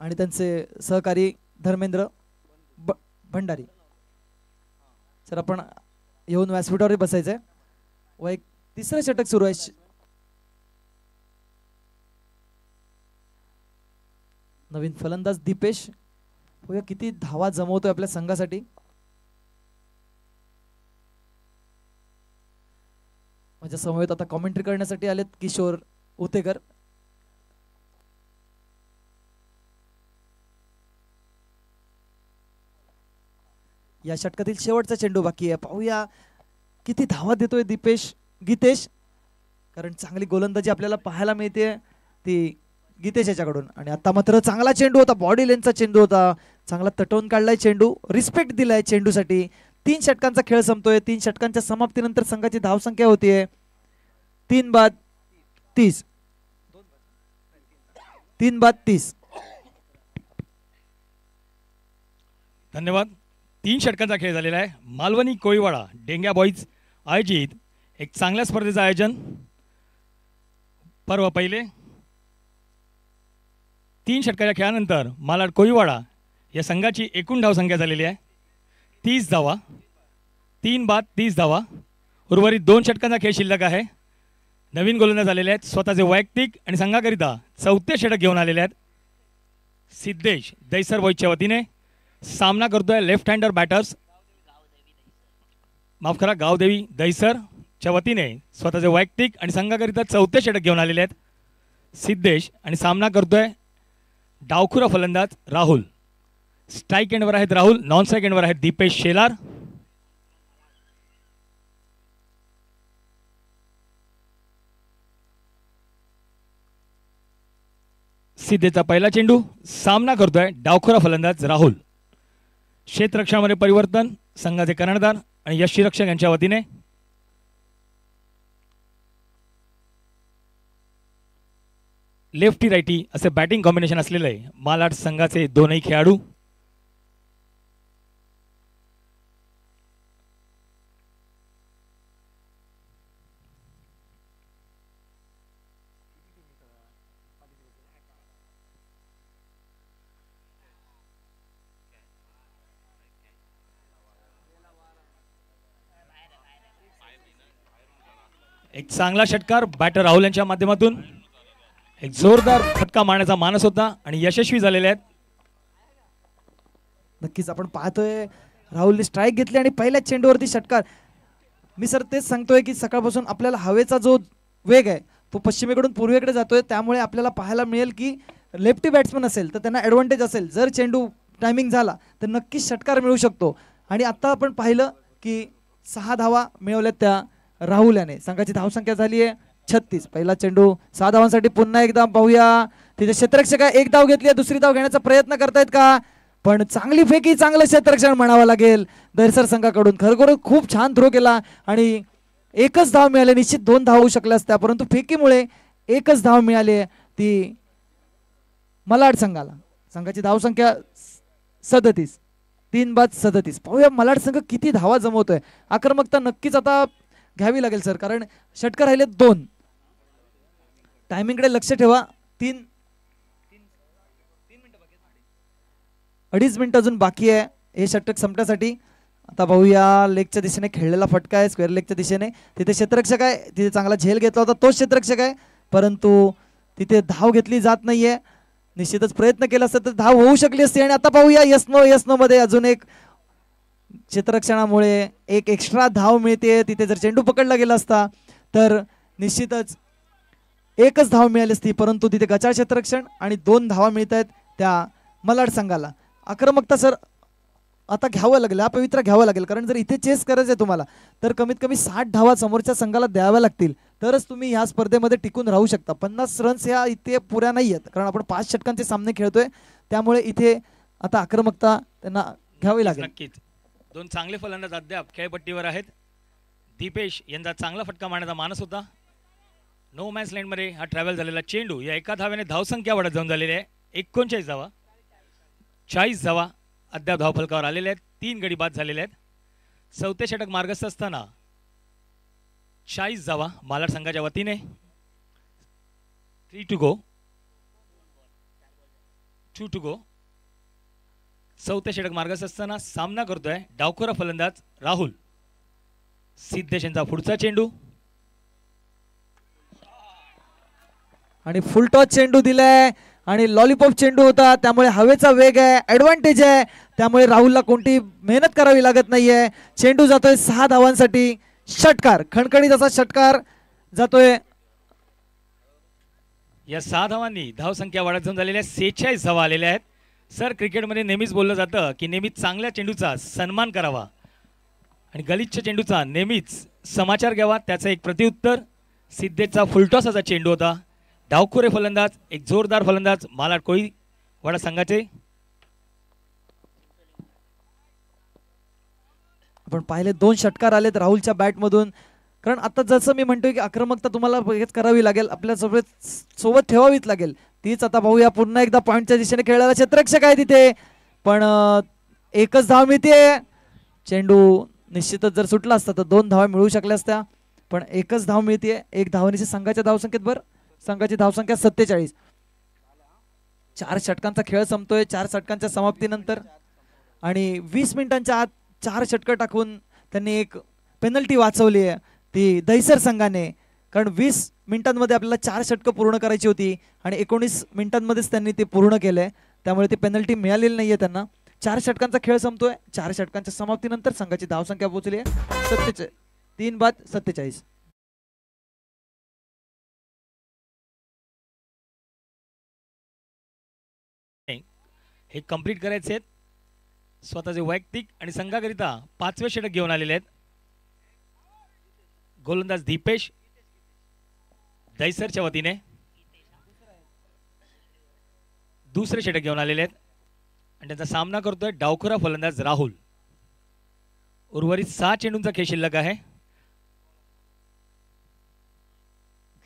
आणि त्यांचे सहकारी धर्मेंद्र भंडारी. सर आपण येऊन व्यासपीठावर बसायचंय व एक तिसरं षटक सुरू आहे. नवीन फलंदाज दीपेश बघूया किती धावा जमवतोय आपल्या संघासाठी. माझ्या समवेत आता कॉमेंट्री करण्यासाठी आलेत किशोर उतेकर. या षटकातील शेवटचा चेंडू बाकी आहे. पाहूया किती धावा देतोय गीतेश, कारण चांगली गोलंदाजी आपल्याला पाहायला मिळते ती गीतेश याच्याकडून. आणि आता मात्र चांगला चेंडू होता, बॉडी लेनचा चेंडू होता, चांगला तटवून काढलाय चेंडू, रिस्पेक्ट दिलाय चेंडूसाठी. 3 षटकांचा खेळ संपतोय. 3 षटकांच्या समाप्तीनंतर संघाची धावसंख्या होतीये 3 बाद 30. धन्यवाद. 3 षटकांचा खेळ झालेला आहे. मालवणी कोळीवाडा डेंग्या बॉईज आयोजित एक चांगल्या स्पर्धेचं आयोजन. पर्व पहिले 3 षटकाच्या खेळानंतर मालाड कोळीवाडा या संघाची एकूण धावसंख्या झालेली आहे 30 धावा. 3 बाद 30 धावा. उर्वरित 2 षटकांचा खेळ शिल्लक आहे. नवीन गोलंदाज आलेले आहेत. स्वतःचे वैयक्तिक आणि संघाकरिता 4थे षटक घेऊन आलेले आहेत. सिद्धेश दैसर बॉईजच्या वतीने सामना करतोय लेफ्ट हँडर बॅटर्स, माफ करा, गावदेवी दैसरच्या वतीने स्वतःचे वैयक्तिक आणि संघाकरिता 4थे षटक घेऊन आलेले आहेत सिद्धेश. आणि सामना करतोय डावखुरा फलंदाज राहुल. स्ट्राईक एंडवर आहेत राहुल, नॉन स्ट्राईक एंडवर आहेत दीपेश शेलार. सिद्धेचा पहिला चेंडू. सामना करतोय डावखुरा फलंदाज राहुल. क्षेत्ररक्षणामध्ये परिवर्तन संघाचे कर्णधार आणि यष्टीरक्षक यांच्या वतीने. लेफ्टी राईटी असे बॅटिंग कॉम्बिनेशन असलेले मालाड संघाचे दोनही खेळाडू. एक चांगला षटकार बॅटर राहुल यांच्या माध्यमातून. एक जोरदार फटका मारण्याचा मानस होता आणि यशस्वी झालेले आहेत. नक्कीच आपण पाहतोय राहुलने स्ट्राईक घेतली आणि पहिल्या चेंडूवरती षटकार. मी सर तेच सांगतोय की सकाळपासून आपल्याला हवेचा जो वेग आहे तो पश्चिमेकडून पूर्वेकडे जातोय, त्यामुळे आपल्याला पाहायला मिळेल की लेफ्टी बॅट्समन असेल तर त्यांना ॲडव्हान्टेज असेल. जर चेंडू टायमिंग झाला तर नक्कीच षटकार मिळू शकतो. आणि आता आपण पाहिलं की 6 धावा मिळवल्यात त्या राहुल याने. संघाची धावसंख्या झाली आहे 36. पहिला चेंडू 6 धावांसाठी. पुन्हा एकदा पाहूया तिथे क्षेत्ररक्षक एक धाव घेतली, दुसरी धाव घेण्याचा प्रयत्न करतायत का, पण चांगली फेकी, चांगलं क्षेत्ररक्षण म्हणावं लागेल दैसर संघाकडून. खरोखर खूप छान थ्रो केला आणि एकच धाव मिळाली. निश्चित 2 धाव होऊ शकल्या असत्या, परंतु फेकीमुळे एकच धाव मिळाली ती मलाड संघाला. संघाची धावसंख्या 37. 3 बाद 37. पाहूया मलाड संघ किती धावा जमवतोय. आक्रमकता नक्कीच आता घ्यावी लागेल सर, कारण षटकार राहिले 2. टायमिंगकडे लक्ष ठेवा. 2.5 मिनिट अजून बाकी आहे हे षटक संपण्यासाठी. आता पाहूया लेगच्या दिशेने खेळलेला फटका आहे, स्क्वेअर लेगच्या दिशेने. तिथे क्षेत्ररक्षक आहे, तिथे चांगला झेल घेतला होता तोच क्षेत्ररक्षक आहे, परंतु तिथे धाव घेतली जात नाहीये. निश्चितच प्रयत्न केला असता तर धाव होऊ शकली असती. आणि आता पाहूया यस नो मध्ये अजून एक क्षेत्ररक्षणामुळे एक एक्स्ट्रा धाव मिळते. तिथे जर चेंडू पकडला गेला असता तर निश्चितच एकच धाव मिळाली असती, परंतु तिथे गचाळ क्षेत्ररक्षण आणि 2 धावा मिळत आहेत त्या मलाड संघाला. आक्रमकता सर आता घ्यावं लागेल, हा पवित्रा घ्यावं लागेल, कारण जर इथे चेस करायचं आहे तुम्हाला तर कमीत कमी 60 धावा समोरच्या संघाला द्याव्या लागतील, तरच तुम्ही ह्या स्पर्धेमध्ये टिकून राहू शकता. 50 रन्स ह्या इथे पुऱ्या नाही आहेत, कारण आपण 5 षटकांचे सामने खेळतोय, त्यामुळे इथे आता आक्रमकता त्यांना घ्यावी लागेल. नक्कीच 2 चांगले फलंदाज अद्याप खेळपट्टीवर आहेत. दीपेश यांचा चांगला फटका मारण्याचा मानस होता. नो मॅच लँडमध्ये हा ट्रॅव्हल झालेला चेंडू या एका धाव्याने धावसंख्या वाढत जाऊन झालेली आहे 39 धावा. 40 धावा अद्याप धावफलकावर आलेले आहेत. 3 गडी बाद झालेले आहेत. 4थे षटक मार्गस्थ असताना 40 धावा मालाड संघाच्या वतीने. 3 टू गो. 2 टू गो. चौथ्या षटक मार्गास असताना सामना करतोय डावखोरा फलंदाज राहुल. सिद्धेश यांचा पुढचा चेंडू आणि फुल टॉस चेंडू दिलाय आणि लॉलीपॉप चेंडू होता, त्यामुळे हवेचा वेग आहे, ऍडव्हान्टेज आहे, त्यामुळे राहुलला कोणती मेहनत करावी लागत नाहीये. चेंडू जातोय 6 धावांसाठी. षटकार, खणखणीत असा षटकार जातोय. या 6 धावांनी धावसंख्या वाढत जाऊन झालेल्या 46 धावा आलेल्या आहेत. सर, क्रिकेटमध्ये नेहमीच बोललं जातं की नेहमीच चांगल्या चेंडूचा सन्मान करावा आणि गलिच्छ चेंडूचा नेहमीच समाचार घ्यावा. त्याचं एक प्रत्युत्तर सिद्धेशचा फुलटॉस असा चेंडू होता. डावखोरे फलंदाज, एक जोरदार फलंदाज मालाड कोळीवाडा संघाचे. आपण पाहिले 2 षटकार आलेत राहुलच्या बॅटमधून. कारण आता जसं मी म्हणतोय की आक्रमकता तुम्हाला हेच करावी लागेल, आपल्या सोबत ठेवावीच लागेल. तीच आता पाहूया. पुन्हा एकदा पॉईंटच्या दिशेने खेळायला क्षेत्ररक्षक आहे तिथे, पण एकच धाव मिळते. चेंडू निश्चितच जर सुटला असता तर 2 धावा मिळू शकल्या असत्या, पण एकच धाव मिळते. 1 धावांची संघाच्या धावसंख्येत भर. संघाची धावसंख्या 47. 4 षटकांचा खेळ संपतोय 4 षटकांच्या समाप्तीनंतर आणि 20 मिनिटांच्या आत 4 षटकं टाकून त्यांनी एक पेनल्टी वाचवली आहे ती दहिसर संघाने. कारण 20 मिनिटांमध्ये आपल्याला 4 षटकं पूर्ण करायची होती आणि 19 मिनिटांमध्येच त्यांनी ते पूर्ण केलंय, त्यामुळे ती पेनल्टी मिळालेली नाहीये त्यांना. 4 षटकांचा खेळ संपतोय. 4 षटकांच्या समाप्तीनंतर संघाची धावसंख्या पोहोचली आहे 3 बाद 47. हे कंप्लीट करायचे आहेत. स्वतःचे वैयक्तिक आणि संघाकरिता 5वे षटक घेऊन आलेले आहेत. गोलंदाज दीपेश दहिसरच्या वतीने 2रे षटक घेऊन आलेले आहेत आणि त्यांचा सामना करतोय डावखोरा फलंदाज राहुल. उर्वरित 6 चेंडूंचा खेळ शिल्लक आहे.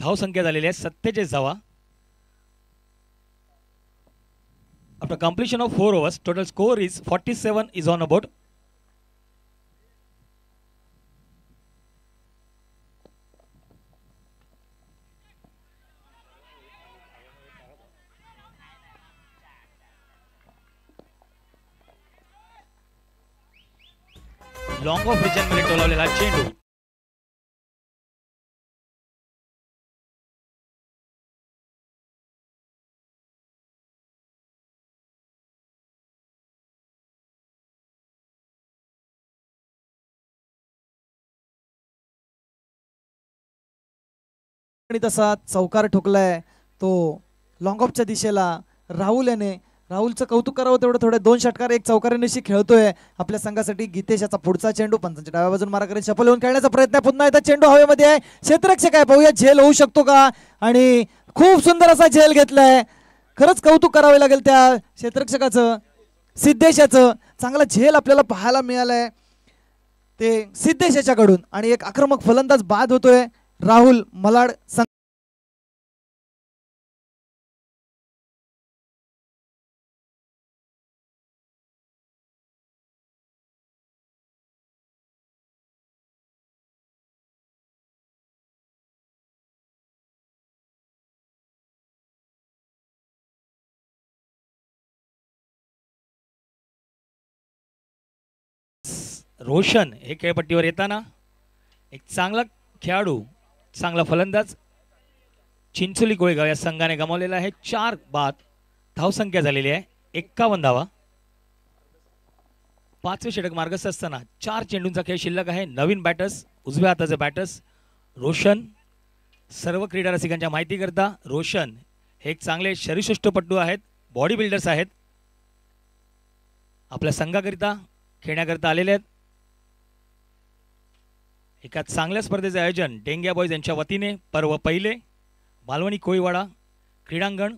धावसंख्या झालेली आहे 47 धावा. After completion of 4 overs, total score is 47 is on a board. Long off region मध्ये टोलावलेला चेंडू तसा चौकार ठोकलाय तो लॉंग ऑफच्या दिशेला. राहुल याने राहुलचं कौतुक करावं तेवढं थोडे. 2 षटकार 1 चौकारांशी खेळतोय आपल्या संघासाठी. गीतेश याचा पुढचा चेंडू पंचांच्या डाव्या बाजून मारा करेल. शफल होऊन खेळण्याचा प्रयत्न आहे. पुन्हा एकदा चेंडू हवेमध्ये आहे. क्षेत्ररक्षक आहे, पाहूया झेल होऊ शकतो का. आणि खूप सुंदर असा झेल घेतलाय. खरंच कौतुक करावे लागेल त्या क्षेत्ररक्षकाचं, सिद्धेश याचं. चांगला झेल आपल्याला पाहायला मिळालाय ते सिद्धेश याच्याकडून आणि एक आक्रमक फलंदाज बाद होतोय राहुल मलाड. रोशन हे खेळपट्टीवर येताना एक चांगला खेळाडू, चांगला फलंदाज चिंचोली कोळेगाव या संघाने गमावलेला आहे. 4 बाद. धावसंख्या झालेली आहे 51 धावा. 5वे षटक मार्गस्थ असताना 4 चेंडूंचा खेळ शिल्लक आहे. नवीन बॅटर्स, उजव्या हाताचे बॅटर्स रोशन. सर्व क्रीडा रसिकांच्या माहिती करता रोशन हे एक चांगले शरीरसृष्टपटू आहेत, बॉडी बिल्डर्स आहेत. आपल्या संघाकरिता खेळण्याकरिता आलेले आहेत. एका चांगल्या स्पर्धेचे आयोजन डेंग्या बॉयज यांच्या वतीने पर्व पहिले मालवणी कोळीवाडा क्रीडांगण.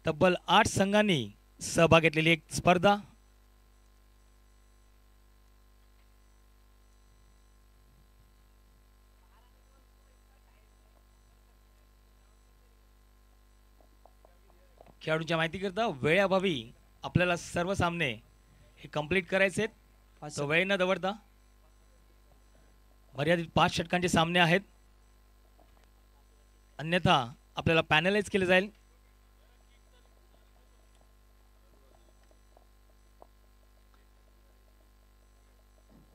तब्बल 8 संघांनी सहभाग घेतलेली एक स्पर्धा. खेळाडूंच्या माहिती करता वेळाभावी आपल्याला सर्व सामने हे कंप्लीट करायचे आहेत. तो वेळ न दवडता मर्यादित 5 षटकांचे सामने आहेत, अन्यथा आपल्याला पॅनलाइज केले जाईल.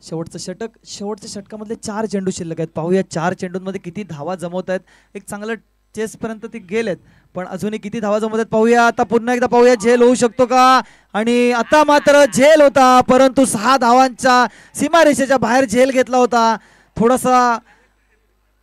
शेवटच्या षटकामधले 4 चेंडू शिल्लक आहेत. पाहूया 4 चेंडूंमध्ये किती धावा जमवत आहेत. एक चांगलं चेस पर्यंत ते गेलेत, पण अजूनही किती धावा जमवत आहेत पाहूया. आता पुन्हा एकदा पाहूया झेल होऊ शकतो का. आणि आता मात्र झेल होता, परंतु 6 धावांच्या सीमारेषेच्या बाहेर झेल घेतला होता. थोडासा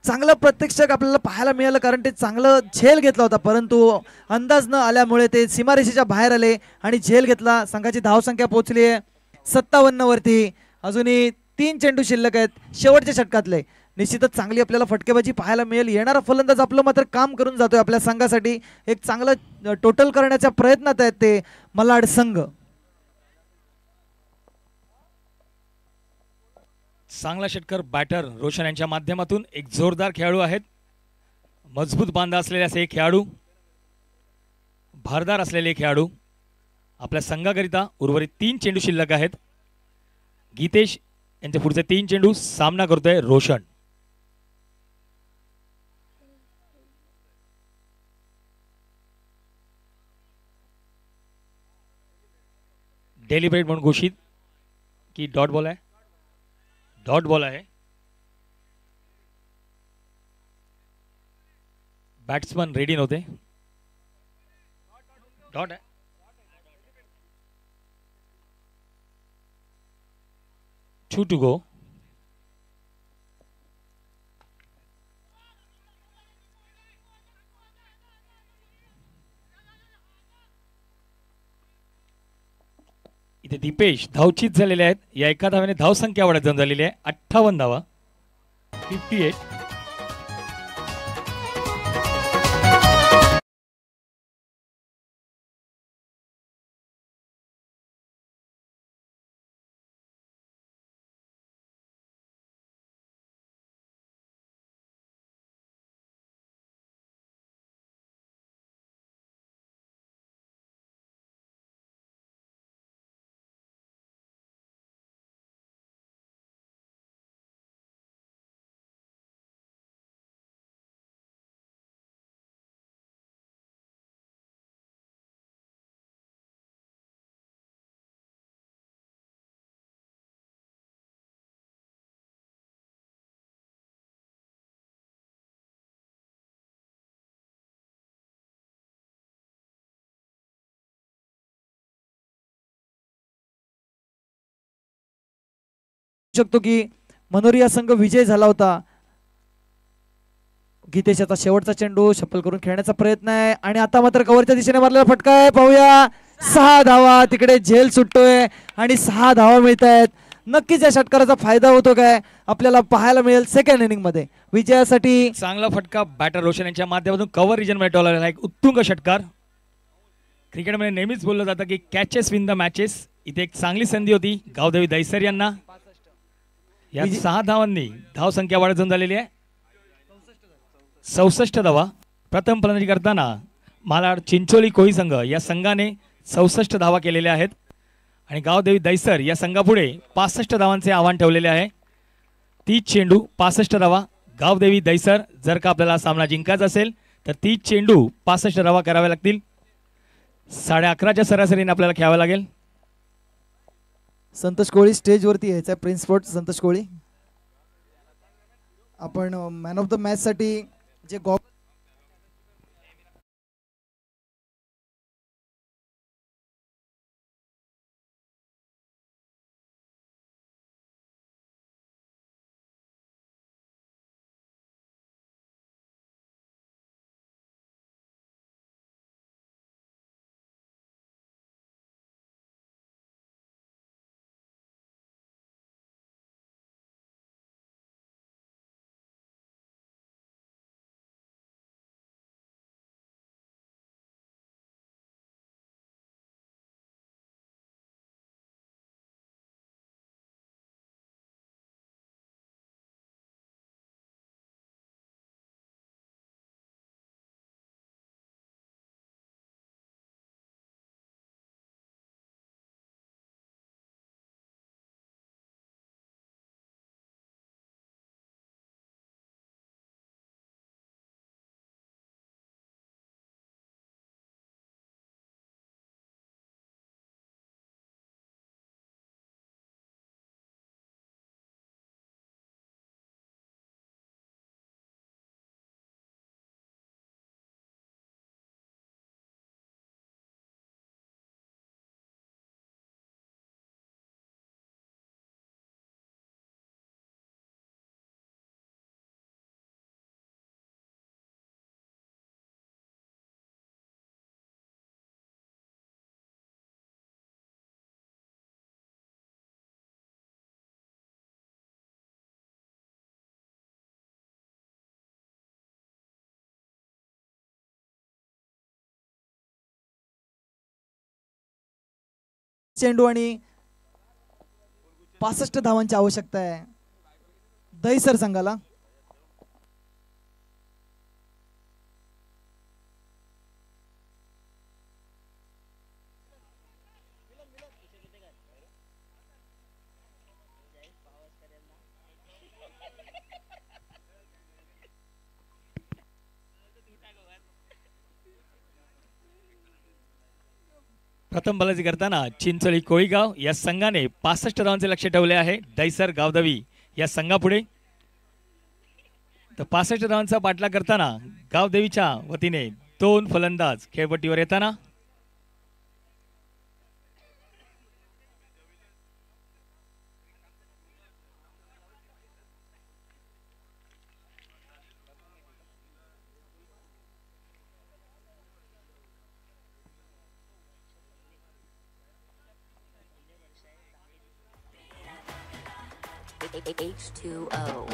चांगलं प्रत्यक्ष आपल्याला पाहायला मिळालं, कारण ते चांगलं झेल घेतला होता, परंतु अंदाज न आल्यामुळे ते सीमारेषेच्या बाहेर आले आणि झेल घेतला. संघाची धावसंख्या पोहोचली आहे 57 वरती. अजूनही 3 चेंडू शिल्लक आहेत शेवटच्या षटकातले. निश्चितच चांगली आपल्याला फटकेबाजी पाहायला मिळेल. येणारा फलंदाज आपलं मात्र काम करून जातोय आपल्या संघासाठी. एक चांगलं टोटल करण्याच्या प्रयत्नात आहेत ते मलाड संघ. चांगला षटकर बॅटर रोशन यांच्या माध्यमातून एक जोरदार खेळाडू आहेत. मजबूत बांधा असलेले असे एक खेळाडू, भारदार असलेले खेळाडू. आपल्या संघाकरिता उर्वरित 3 चेंडू शिल्लक आहेत. गीतेश यांचे पुढचे 3 चेंडू सामना करतोय रोशन. डेलिब्रेट म्हणून घोषित की डॉट बॉल आहे. डॉट बॉल आहे. बॅट्समन रेडी नव्हते. डॉट आहे. Two to go. इथे दीपेश धावचीत झालेले आहेत. या एका धाव्याने धावसंख्या वाढत जाऊन झालेली आहे 58 धावा. 58. शकतो की मनोरिया संघ विजय झाला होता. गीतेशाचा शेवटचा चेंडू शफल करून खेळण्याचा प्रयत्न आहे आणि आता मात्र कव्हरच्या दिशेने मारलेला फटका आहे. पाहूया 6 धावा. तिकडे झेल सुटतोय आणि 6 धावा मिळत आहेत. नक्कीच या षटकाराचा फायदा होतो काय आपल्याला पाहायला मिळेल सेकंड इनिंग मध्ये विजयासाठी. चांगला फटका बॅटर रोशन यांच्या माध्यमातून कव्हर रिजन मध्ये टोलवलेला एक उत्तुंग षटकार. क्रिकेटमध्ये नेहमीच बोललं जातं की कॅचेस विन द मॅचेस. इथे एक चांगली संधी होती गावदेवी दैसर यांना. या 6 धावांनी धावसंख्या वाढत जाऊन झालेली आहे 67 धावा. प्रथम फलंदाजी करताना मालाड चिंचोली कोळी संघ या संघाने 64 धावा केलेल्या आहेत आणि गावदेवी दैसर या संघापुढे 65 धावांचे आव्हान ठेवलेले आहे. 30 चेंडू 65 धावा. गावदेवी दैसर जर का आपल्याला सामना जिंकायचा असेल तर 30 चेंडू 65 धावा कराव्या लागतील. 11:30च्या सरासरीने आपल्याला खेळावं लागेल. संतोष कोळी स्टेजवरती यायचा आहे. प्रिन्स स्पोर्ट्स संतोष कोळी. आपण मॅन ऑफ द मॅच साठी जे चेंडू आणि 65 धावांची आवश्यकता आहे दहिसर संघाला. प्रथम फलंदाजी करताना चिंचोली कोळीगाव या संघाने 65 धावांचे लक्ष ठेवले आहे दहिसर गावदवी या संघापुढे. तर 65 धावांचा पाठलाग करताना गावदेवीच्या वतीने 2 फलंदाज खेळपट्टीवर येताना H2O.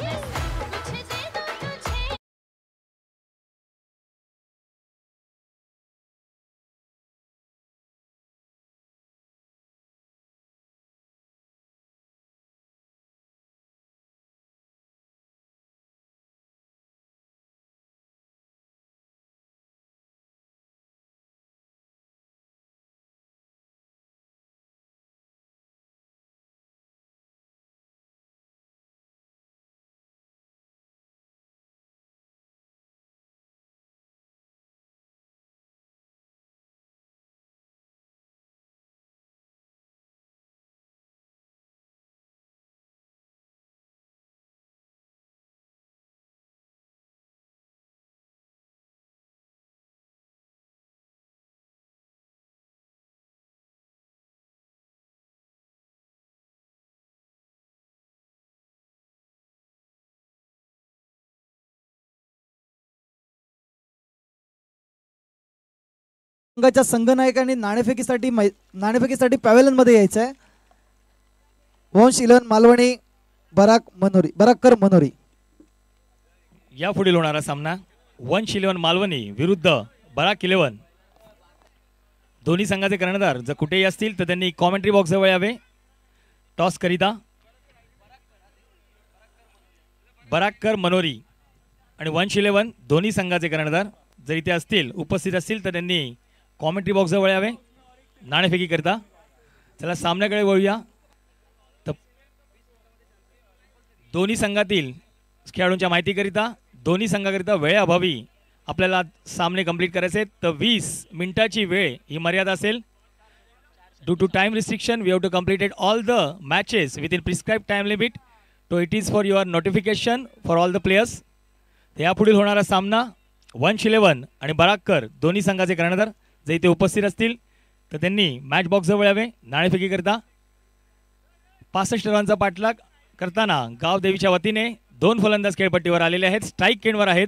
संघाच्या संघनायकांनी नाणेफेकीसाठी पॅव्हेलियन मध्ये यायचं आहे. वंश 11 मालवणी बराकर मनोरी. या पुढील होणारा सामना वंश 11 मालवणी विरुद्ध बराक 11. दोन्ही संघाचे कर्णधार जर कुठेही असतील तर त्यांनी कॉमेंट्री बॉक्स जवळ यावे. टॉस करिता बराकर मनोरी आणि वंश 11 दोन्ही संघाचे कर्णधार जर इथे असतील उपस्थित असतील तर त्यांनी कॉमेंट्री बॉक्स जवळ यावे नाणेफेकी करता. चला सामन्याकडे वळूया. तर दोन्ही संघातील खेळाडूंच्या माहितीकरिता दोन्ही संघाकरिता वेळेअभावी आपल्याला सामने कंप्लीट करायचे तर 20 मिनिटाची वेळ ही मर्यादा असेल. Due to time restriction we have to completed all the matches within prescribe time limit. तो it is for your notification for all the players. यापुढील होणारा सामना वंश 11 आणि बराकर दोन्ही संघाचे कर्णधार जर इथे उपस्थित असतील तर त्यांनी मॅच बॉक्स जवळ यावे नाणेफेकी करता. 65 रनांचा पाठलाग करताना गावदेवीच्या वतीने 2 फलंदाज खेळपट्टीवर आलेले आहेत. स्ट्राईक केनवर आहेत.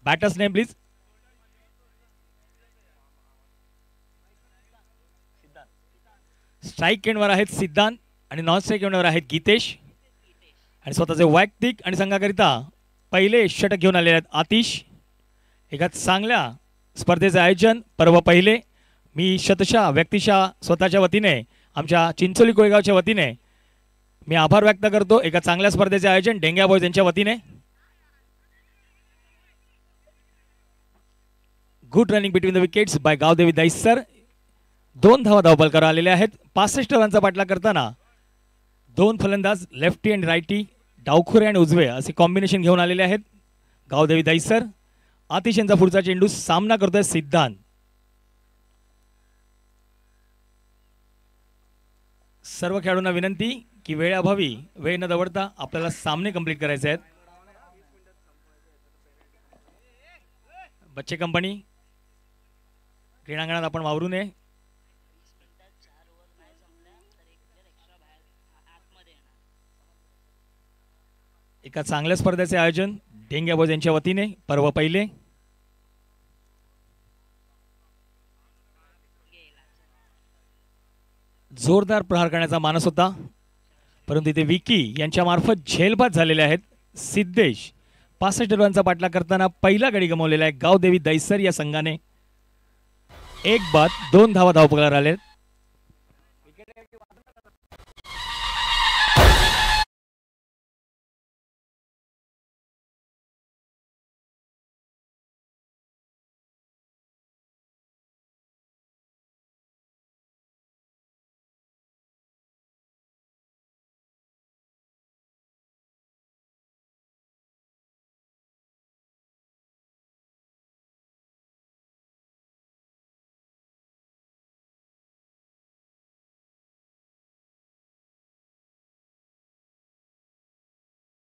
Batters name please. स्ट्राईक केनवर आहेत सिद्धांत आणि नॉन स्ट्राईक केनवर आहेत गीतेश. आणि स्वतःचे वैयक्तिक आणि संघाकरिता पहिले षटक घेऊन आलेले आहेत आतिश. एका चांगल्या स्पर्धेचे आयोजन पर्व पहिले. मी शतशः व्यक्तिशः स्वतःच्या वतीने आमच्या चिंचोली कोळेगावच्या वतीने मी आभार व्यक्त करतो एका चांगल्या स्पर्धेचे आयोजन डेंग्या बॉयज यांच्या वतीने. Good running between the wickets by Gavdevi Dahisar. 2 धावा धावफलकावर आलेले आहेत. 65 रनांचा पाठलाग करताना 2 फलंदाज लेफ्टी आणि राईटी डावखुरे आणि उजवे असे कॉम्बिनेशन घेऊन आलेले आहेत गावदेवी दहिसर. आतिश यांचा पुढचा चेंडू सामना करतोय सिद्धांत. सर्व खेळाडूंना विनंती की वेळेअभावी वेळ न दवडता आपल्याला सामने कंप्लीट करायचे आहेत. बच्चे कंपनी क्रीडांगणात आपण वावरू नये. एका चांगल्या स्पर्धेचे आयोजन डेंग्या बॉयज यांच्या वतीने पर्व पहिले. जोरदार प्रहार करण्याचा मानस होता परंतु इथे विकी यांच्या मार्फत झेलबाद झालेले आहेत. सिद्धेश 65 रनांचा पाठलाग करताना पहिला गडी गमावलेला आहे गावदेवी दहिसर या संघाने. 1 बाद 2 धावा धावपगार आले.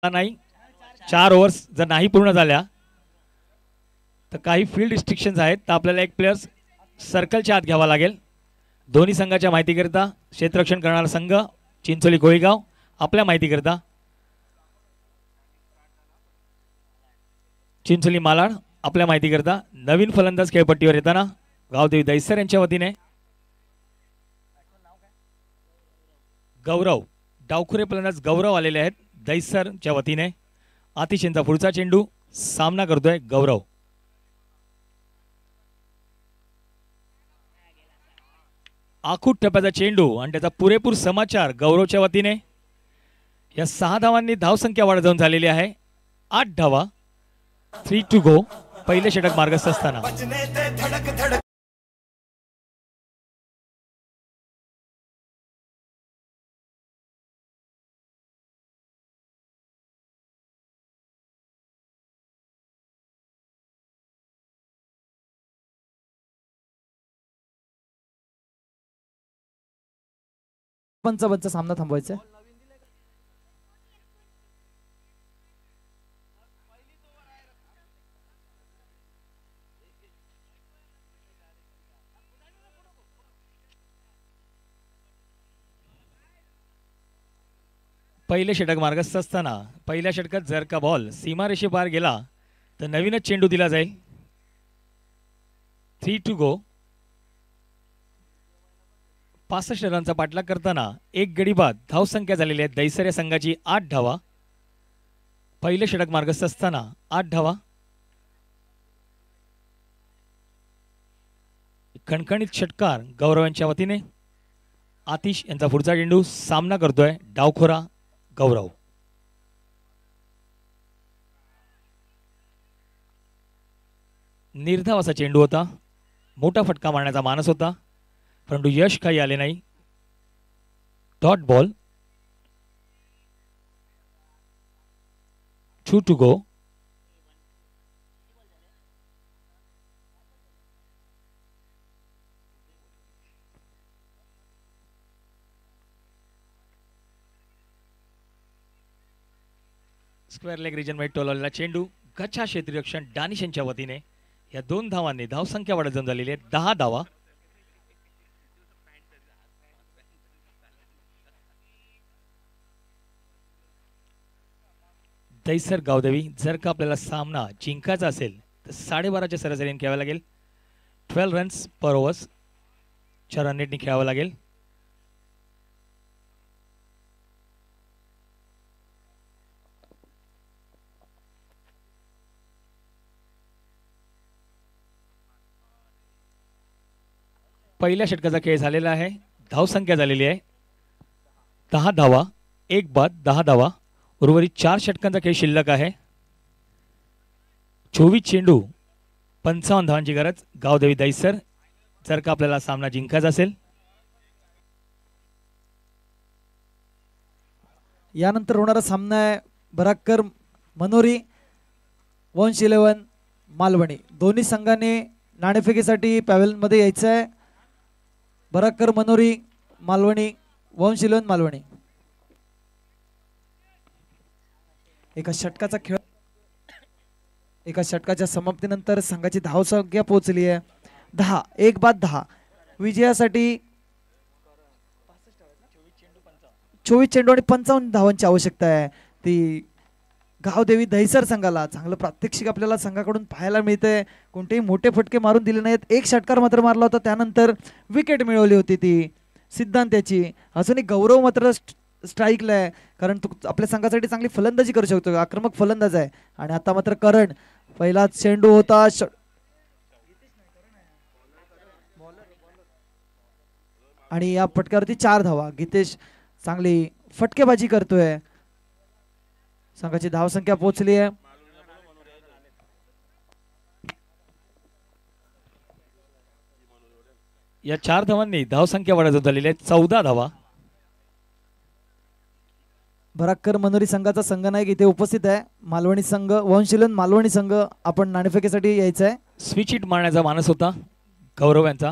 नाही 4 ओव्हर्स जर नाही पूर्ण झाल्या तर काही फील्ड रिस्ट्रिक्शन्स आहेत, तर आपल्याला एक प्लेयर सर्कलच्या आत घ्यावा लागेल. दोन्ही संघाच्या माहितीकरिता क्षेत्ररक्षण करणारा संघ चिंचोली कोळीगाव आपल्या माहितीकरिता चिंचोली मालाड आपल्या माहितीकरिता नवीन फलंदाज खेळपट्टीवर येताना गावदेवी दैसर यांच्या वतीने गौरव डावखुरे फलंदाज गौरव आलेले आहेत दैसरच्या वतीने. आतिश यांचा पुढचा चेंडू सामना करतोय गौरव. आखूट टप्प्याचा चेंडू आणि त्याचा पुरेपूर समाचार गौरवच्या वतीने. या 6 धावांनी धावसंख्या वाढ जाऊन झालेली आहे 8 धावा. 3 to go. पहिले षटक मार्गस्थ असताना पंचावन्नचा सामना थांबवायचा. पहिले षटक मार्गस्थ असताना पहिल्या षटकात जर का बॉल सीमारेषे पार गेला तर नवीनच चेंडू दिला जाईल. 3 to go. 65 रनांचा पाठलाग करताना एक गडी बाद धावसंख्या झालेली आहे दैसर या संघाची 8 धावा. पहिले षटक मार्गस्थ असताना 8 धावा. खणखणीत षटकार गौरव यांच्या वतीने. आतिश यांचा पुढचा चेंडू सामना करतोय डावखोरा गौरव. निर्धाव असा चेंडू होता, मोठा फटका मारण्याचा मानस होता परंतु यश काही आले नाही. Dot ball. 2 to go. Square leg region मध्ये टोलवलेला चेंडू गच्छा क्षेत्ररक्षण दानिश यांच्या वतीने. या 2 धावांनी धावसंख्या वाढत जाऊन झालेली आहे 10 धावा. दैसर गावदेवी जर का आपल्याला सामना जिंकायचा असेल तर 12.5च्या सरासरीने खेळावं लागेल. 12 रन्स पर ओव्हर्स 4 रन रेटने खेळावं लागेल. पहिल्या षटकाचा खेळ झालेला आहे. धावसंख्या झालेली आहे 10 धावा. एक बाद 10 धावा. उर्वरित 4 षटकांचा खेळ शिल्लक आहे. 24 चेंडू 55 धावांची गरज गावदेवी दैसर जर का आपल्याला सामना जिंकायचा असेल. यानंतर होणारा सामना आहे बराकर मनोरी वंश 11 मालवणी. दोन्ही संघाने नाणेफेकीसाठी पॅव्हलियनमध्ये यायचं आहे. बराकर मनोरी मालवणी वंश 11 मालवणी. एका षटकाचा खेळ. एका षटकाच्या समाप्तीनंतर संघाची धावसंख्या पोहोचली आहे 10. एक बाद 10. विजयासाठी 24 चेंडू आणि 55 धावांची आवश्यकता आहे. ती गावदेवी दहिसर संघाला चांगलं प्रात्यक्षिक आपल्याला संघाकडून पाहायला मिळतंय. कोणतेही मोठे फटके मारून दिले नाहीत. एक षटकार मात्र मारला होता, त्यानंतर विकेट मिळवली होती ती सिद्धांत्याची. अजूनही गौरव मात्र स्ट्राईकला आहे, कारण तो आपल्या संघासाठी चांगली फलंदाजी करू शकतो, आक्रमक फलंदाज आहे. आणि आता मात्र करण पहिला चेंडू होता आणि या फटक्यावरती 4 धावा. गीतेश चांगली फटकेबाजी करतोय. संघाची धावसंख्या पोहोचली आहे. या 4 धावांनी धावसंख्या वाढत झालेली आहे 14 धावा. बराकर मनोरी संघाचा संघनायक इथे उपस्थित आहे. मालवणी संघ वंशिलन मालवणी संघ आपण नाणेफेकीसाठी यायचं आहे. स्विच हिट मारण्याचा मानस होता गौरव यांचा.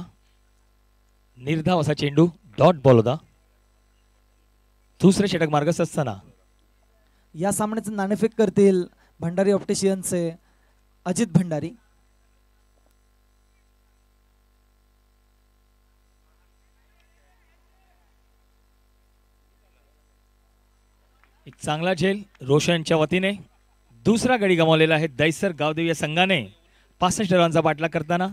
निर्धाव असा चेंडू डॉट बॉल होता. दुसरे षटक मार्गस्थ असताना या सामन्याचं नाणेफेक करतील भंडारी ऑप्टिशियनचे अजित भंडारी. एक चांगला झेल रोशनच्या वतीने. दुसरा गडी गमावलेला आहे दैसर गावदेवी या संघाने 65 रनांचा पाठलाग करताना.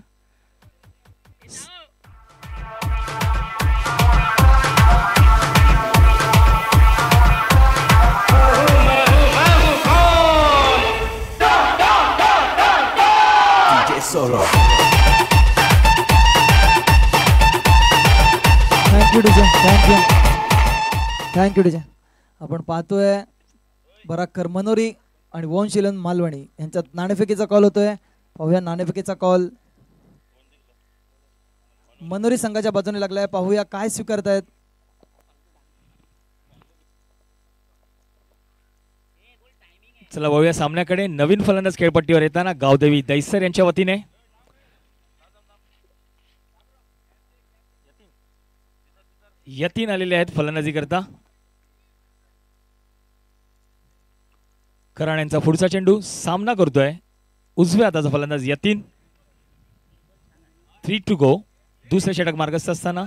Thank you DJ. आपण पाहतोय बराकर मनोरी आणि वंशिलन मालवणी यांच्यात नाणेफेकीचा कॉल होतोय. पाहूया नाणेफेकीचा कॉल मनोरी संघाच्या बाजूने लागलाय. पाहूया काय स्वीकारतायत. चला वळूया सामन्याकडे. नवीन फलंदाज खेळपट्टीवर येताना गावदेवी दैसर यांच्या वतीने यतीन आलेले आहेत फलंदाजी करता. कराण्यांचा पुढचा चेंडू सामना करतोय उजव्या हाताचा फलंदाज यतीन. 3 to go. दुसरे षटक मार्गस्थ असताना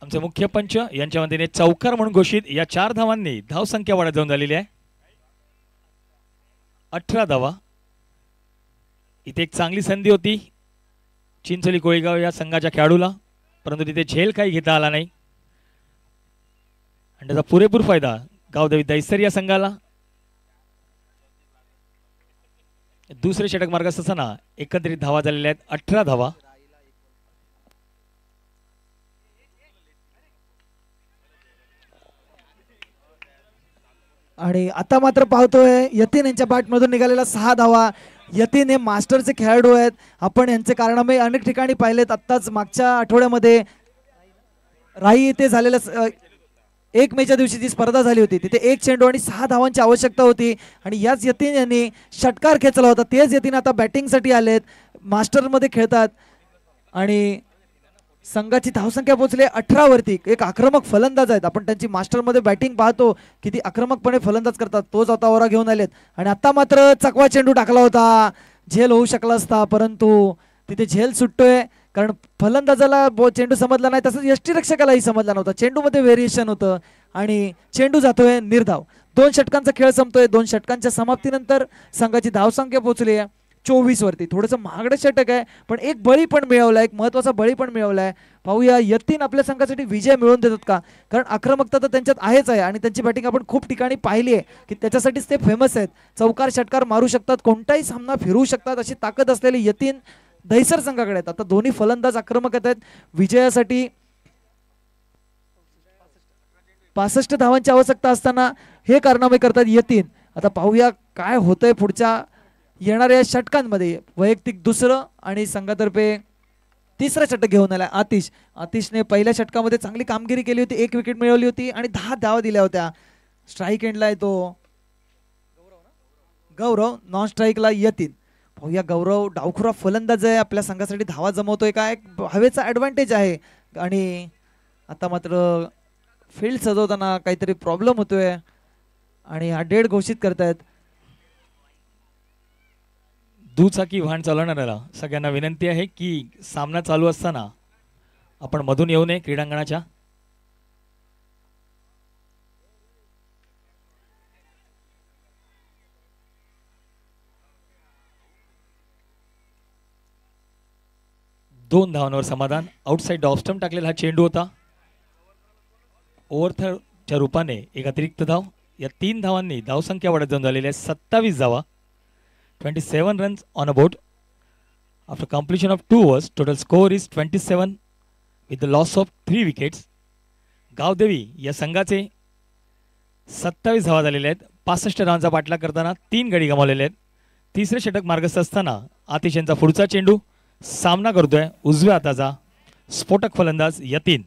आमचे मुख्य पंच यांच्या वतीने चौकार म्हणून घोषित. या 4 धावांनी धावसंख्या वाढत जाऊन झालेली आहे 18 धावा. इथे एक चांगली संधी होती चिंचोली कोळीगाव या संघाच्या खेळाडूला, परंतु तिथे झेल काही घेता आला नाही आणि त्याचा पुरेपूर फायदा गावदेवी दैसर या संघाला. दुसरे षटक मार्गस्थ असताना एकत्रित धावा झालेल्या आहेत 18 धावा. आणि आता मात्र पाहतोय यतीन यांच्या बॅटमधून निघालेला 6 धावा. यतीन हे मास्टरचे खेळाडू आहेत. आपण यांचे कारनामे अनेक ठिकाणी पाहिलेत. आत्ताच मागच्या आठवड्यामध्ये राई येथे झालेल्या 1 मेच्या दिवशी जी स्पर्धा झाली होती तिथे 1 चेंडू आणि 6 धावांची आवश्यकता होती आणि याच यतीन यांनी षटकार खेचला होता. तेच यतीन आता बॅटिंगसाठी आलेत, मास्टरमध्ये खेळतात आणि संघाची धावसंख्या पोहोचली 18 वरती. एक आक्रमक फलंदाज आहेत. आपण त्यांची मास्टरमध्ये बॅटिंग पाहतो किती आक्रमकपणे फलंदाज करतात. तोच आता ओरा घेऊन आलेत आणि आता मात्र चकवा चेंडू टाकला होता. झेल होऊ शकला असता परंतु तिथे झेल सुटतोय कारण फलंदाजाला चेंडू समजला नाही, तसंच यष्टीरक्षकालाही समजला नव्हता. चेंडूमध्ये व्हेरिएशन होतं आणि चेंडू जातोय निर्धाव. 2 षटकांचा खेळ संपतोय. 2 षटकांच्या समाप्तीनंतर संघाची धावसंख्या पोहोचली आहे 24 वरती. थोडंसं महागडं षटक आहे पण एक बळी पण मिळवलाय, एक महत्वाचा बळी पण मिळवलाय. पाहूया यतीन आपल्या संघासाठी विजय मिळवून देतात का, कारण आक्रमकता तर त्यांच्यात आहेच आहे आणि त्यांची बॅटिंग आपण खूप ठिकाणी पाहिली आहे की त्याच्यासाठीच ते फेमस आहेत. चौकार षटकार मारू शकतात, कोणताही सामना फिरवू शकतात, अशी ताकद असलेली यतीन दैसर संघाकडे आहेत. आता दोन्ही फलंदाज आक्रमक आहेत. विजयासाठी 65 धावांची आवश्यकता असताना हे कारनामे करतात यतीन. आता पाहूया काय होतंय पुढच्या येणाऱ्या षटकांमध्ये. वैयक्तिक दुसरं आणि संघातर्फे तिसरं षटक घेऊन आला आतिश. आतिशने पहिल्या षटकामध्ये चांगली कामगिरी केली होती, 1 विकेट मिळवली होती आणि 10 धावा दिल्या होत्या. स्ट्राईक एंडला आहे तो गौरव, नॉन स्ट्राईकला यतीन. पाहूया गौरव डावखुरा फलंदाज आहे, आपल्या संघासाठी धावा जमवतोय काय, हवेचा ॲडव्हान्टेज आहे. आणि आता मात्र फील्ड सजवताना काहीतरी प्रॉब्लेम होतोय आणि हा डेड घोषित करतायत. दुचाकी वाहन चालवणाऱ्याला सगळ्यांना विनंती आहे की सामना चालू असताना आपण मधून येऊ नये क्रीडांगणाच्या. दोन धावांवर समाधान. आउटसाइड ऑफ स्टंप टाकलेला हा चेंडू होता. ओव्हरथच्या रूपाने एक अतिरिक्त धाव. या 3 धावांनी धावसंख्या वाढत जाऊन झालेली आहे 27 धावा. 27 runs on a board. After completion of 2 overs, total score is 27 with the loss of 3 wickets. Gavdevi या संघाचे 27 धावा झालेले आहेत. 65 रनांचा पाठलाग करताना 3 गडी गमावलेले आहेत. तिसरे षटक मार्गस्थ असताना आतिश यांचा पुढचा चेंडू सामना करतोय उजव्या हाताचा स्फोटक फलंदाज यतीन.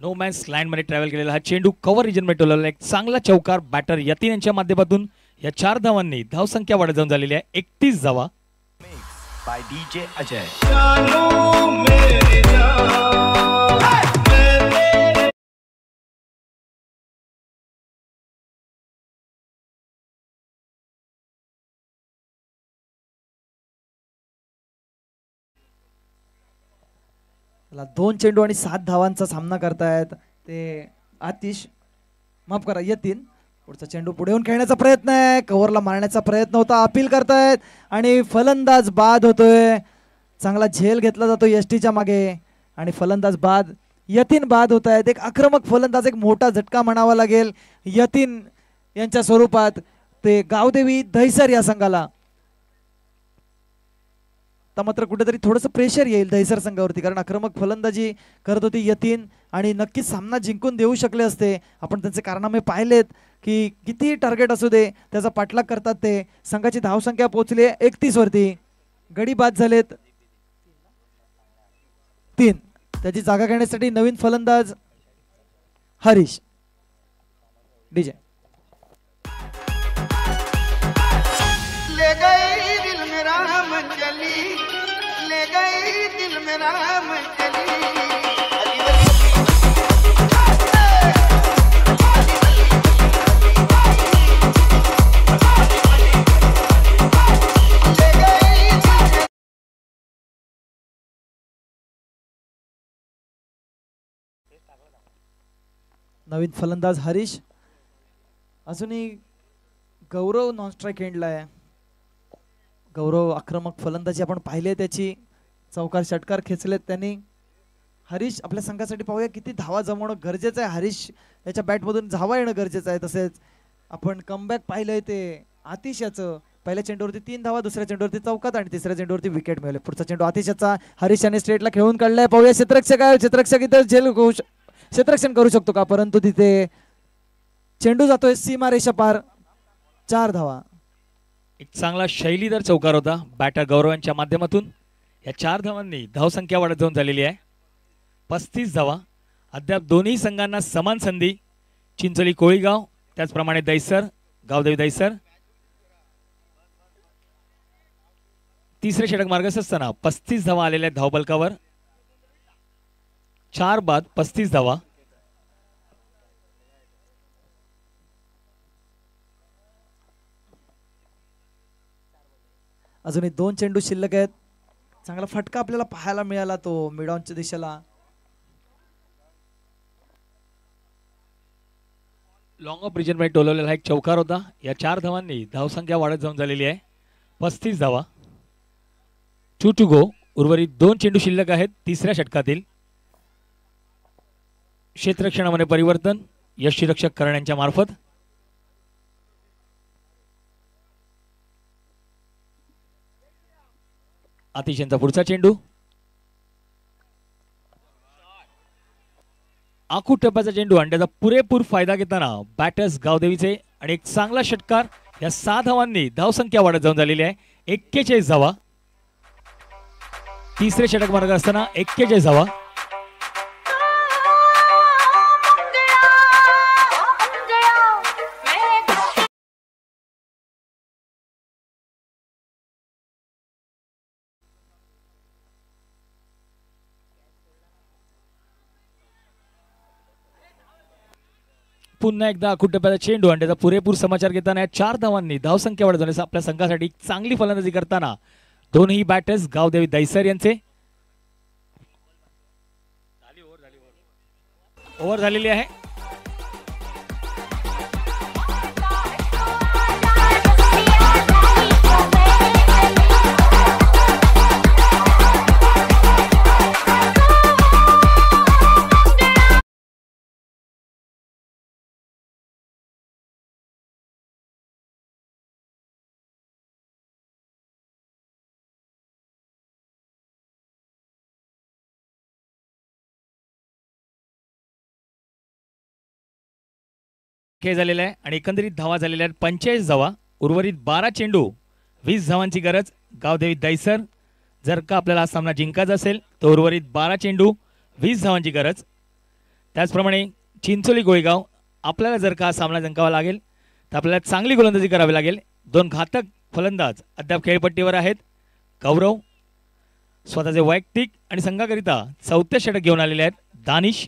नो मॅन्स लाईन मध्ये ट्रॅव्हल केलेला हा चेंडू कव्हर रिजन मध्ये टोलवलेला एक चांगला चौकार बॅटर यतीन यांच्या माध्यमातून या 4 धावांनी धावसंख्या वाढत जाऊन झालेली आहे 31 धावा. by DJ Ajay. दोन चेंडू आणि 7 धावांचा सामना करतायत ते आतिश, माफ करा यतीन. पुढचा चेंडू पुढे येऊन खेळण्याचा प्रयत्न आहे, कव्हरला मारण्याचा प्रयत्न होता, अपील करतायत आणि फलंदाज बाद होतोय. चांगला झेल घेतला जातो यष्टीच्या मागे आणि फलंदाज बाद, यतीन बाद होत आहेत. एक आक्रमक फलंदाज, एक मोठा झटका म्हणावा लागेल यतीन यांच्या स्वरूपात ते गावदेवी दहिसर या संघाला. तर मात्र कुठेतरी थोडंसं प्रेशर येईल दहिसर संघावरती, कारण आक्रमक फलंदाजी करत होती यतीन आणि नक्कीच सामना जिंकून देऊ शकले असते. आपण त्यांचे कारनामे पाहिलेत की किती टार्गेट असू दे त्याचा पाठलाग करतात ते. संघाची धावसंख्या पोहोचली 31 वरती, गडी बाद झालेत 3. त्याची जागा घेण्यासाठी नवीन फलंदाज हरीश. डीजे ले गई दिल मेरा मंजली, ले गई दिल मेरा मंजली. नवीन फलंदाज हरीश. अजूनही गौरव नॉन स्ट्राईक एंडला आहे. गौरव आक्रमक फलंदाजी आपण पाहिले, त्याची चौकार षटकार खेचलेत त्यांनी. हरीश आपल्या संघासाठी पाहूया किती धावा जमवणं गरजेचं आहे. हरीश याच्या बॅटमधून धावा येणं गरजेचं आहे. तसेच आपण कमबॅक पाहिलंय ते आतिश याचं. पहिल्या चेंडूवरती 3 धावा, दुसऱ्या चेंडूवरती चौकात आणि तिसऱ्या चेंडूवरती विकेट मिळाले. पुढचा चेंडू आतिश याचा, हरीश याने स्ट्रेटला खेळून काढलाय. पाहूया क्षेत्ररक्षक आहे, क्षेत्ररक्षक इथं झेल क्षेत्ररक्षण करू शकतो का, परंतु तिथे चेंडू जातोय सीमारेषा पार. 4 धावा. एक चांगला शैलीदार चौकार होता बॅटर गौरव यांच्या माध्यमातून. या 4 धावांनी धावसंख्या वाढत जाऊन झालेली आहे 35 धावा. अद्याप दोन्ही संघांना समान संधी. चिंचोली कोळीगाव त्याचप्रमाणे दहिसर, गावदेवी दहिसर. तिसरे षटक मार्गस्थ असताना 35 धावा आलेल्या आहेत धावबलकावर. 4 बाद 35 धावा. अजूनही 2 चेंडू शिल्लक आहेत. चांगला फटका आपल्याला पाहायला मिळाला तो मिडॉनच्या दिशेला. लॉंग ऑफ रिजन मध्ये टोलवलेला एक चौकार होता. या 4 धावांनी धावसंख्या वाढत जाऊन झालेली आहे 35 धावा. 2 टू गो. उर्वरित 2 चेंडू शिल्लक आहेत तिसऱ्या षटकातील. क्षेत्ररक्षणामध्ये परिवर्तन यष्टीरक्षक करण्याच्या मार्फत. आतिश यांचा पुढचा चेंडू. आखू टप्प्याचा चेंडू आणि त्याचा पुरेपूर फायदा घेताना बॅटर्स गावदेवीचे आणि एक चांगला षटकार. या 6 धावांनी धावसंख्या वाढत जाऊन झालेली आहे 41 धावा. तिसरे षटक मार्ग असताना 41 धावा. पुन्हा एकदा आखूट टप्प्याचा चेंडू आणि त्याचा पुरेपूर समाचार घेताना या 4 धावांनी धावसंख्या वाढत जाण्यास आपल्या संघासाठी चांगली फलंदाजी करताना दोन्ही बॅटर्स गावदेवी दहिसर यांचे. ओव्हर झालेली आहे. खेळ झालेला आहे आणि एकंदरीत धावा झालेल्या आहेत 45 धावा. उर्वरित 12 चेंडू 20 धावांची गरज गावदेवी दहिसर. जर का आपल्याला हा सामना जिंकायचा असेल तर उर्वरित 12 चेंडू 20 धावांची गरज. त्याचप्रमाणे चिंचोली गोळेगाव आपल्याला जर का सामना जिंकावा लागेल तर आपल्याला चांगली गोलंदाजी करावी लागेल. 2 घातक फलंदाज अद्याप खेळपट्टीवर आहेत. गौरव स्वतःचे वैयक्तिक आणि संघाकरिता 4थे षटक घेऊन आलेले आहेत. दानिश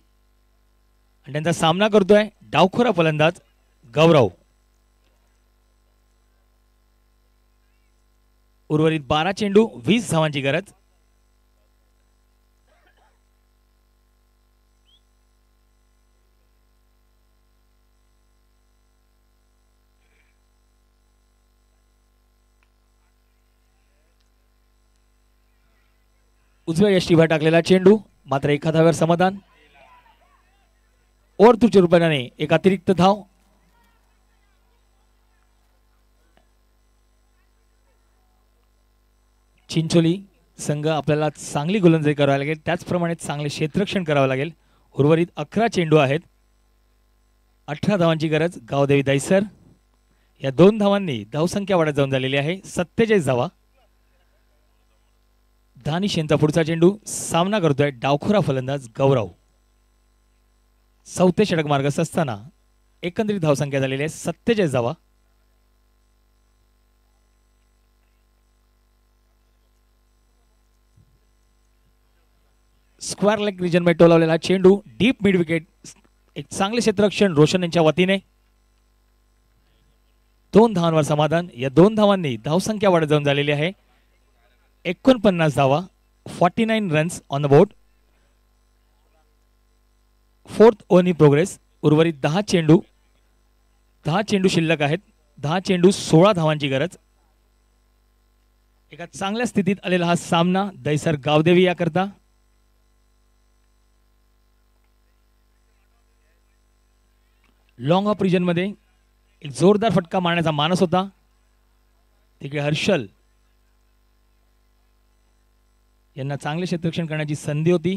आणि त्यांचा सामना करतोय डावखोरा फलंदाज गौरव. उर्वरित 12 चेंडू 20 धावांची गरज. उजव्या यष्टीवर टाकलेला चेंडू मात्र एका धाव्यावर समाधान. ओव्हरथ्रूच्या रूपाने एक अतिरिक्त धाव. चिंचोली संघ आपल्याला चांगली गोलंदाजी करावी लागेल. त्याचप्रमाणे चांगले क्षेत्ररक्षण करावे लागेल. उर्वरित 11 चेंडू आहेत. 18 धावांची गरज. गावदेवी दैसर या 2 धावांनी धावसंख्या वाढत जाऊन झालेली आहे. 47 धावा. दानिश यांचा पुढचा चेंडू सामना करतोय डावखोरा फलंदाज गौरव. 4थे षटक मार्गस्थ असताना एकंदरीत धावसंख्या झालेली आहे 47 धावा. स्क्वेअर लेग रिजन मध्ये टोलावलेला चेंडू डीप मिड विकेट. एक चांगले क्षेत्ररक्षण रोशन यांच्या वतीने. 2 धावांवर समाधान. या 2 धावांनी धावसंख्या वाढत जाऊन झालेली आहे 49 धावा. 49 runs on the board. 4th over in progress. उर्वरित 10 चेंडू शिल्लक आहेत. 10 चेंडू 16 धावांची गरज. एका चांगल्या स्थितीत आलेला हा सामना दैसर गावदेवी याकरता. लॉंग ऑफ रिजन मध्ये एक जोरदार फटका मारण्याचा मानस होता. तिकडे हर्षल यांना चांगले क्षेत्ररक्षण करण्याची संधी होती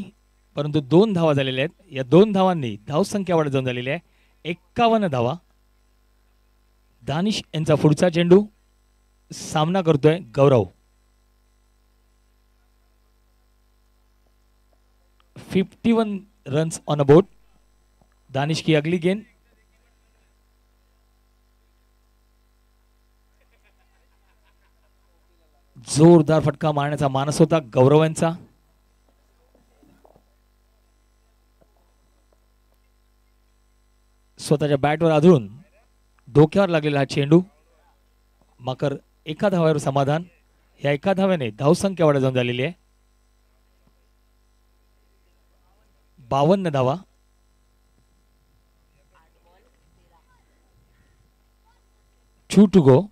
परंतु 2 धावा झालेल्या आहेत. या 2 धावांनी धावसंख्या वाढत जाऊन झालेली आहे 51 धावा. दानिश यांचा पुढचा चेंडू सामना करतोय गौरव. 51 runs on a board. Danish की अगली गेंद. जोरदार फटका मारण्याचा मानस होता गौरव यांचा. स्वतःच्या बॅटवर आदळून डोक्यावर लागलेला हा चेंडू मात्र एका धाव्यावर समाधान. या एका धाव्याने धावसंख्या वाढत जाऊन झालेली आहे 52 धावा. टू टू गो.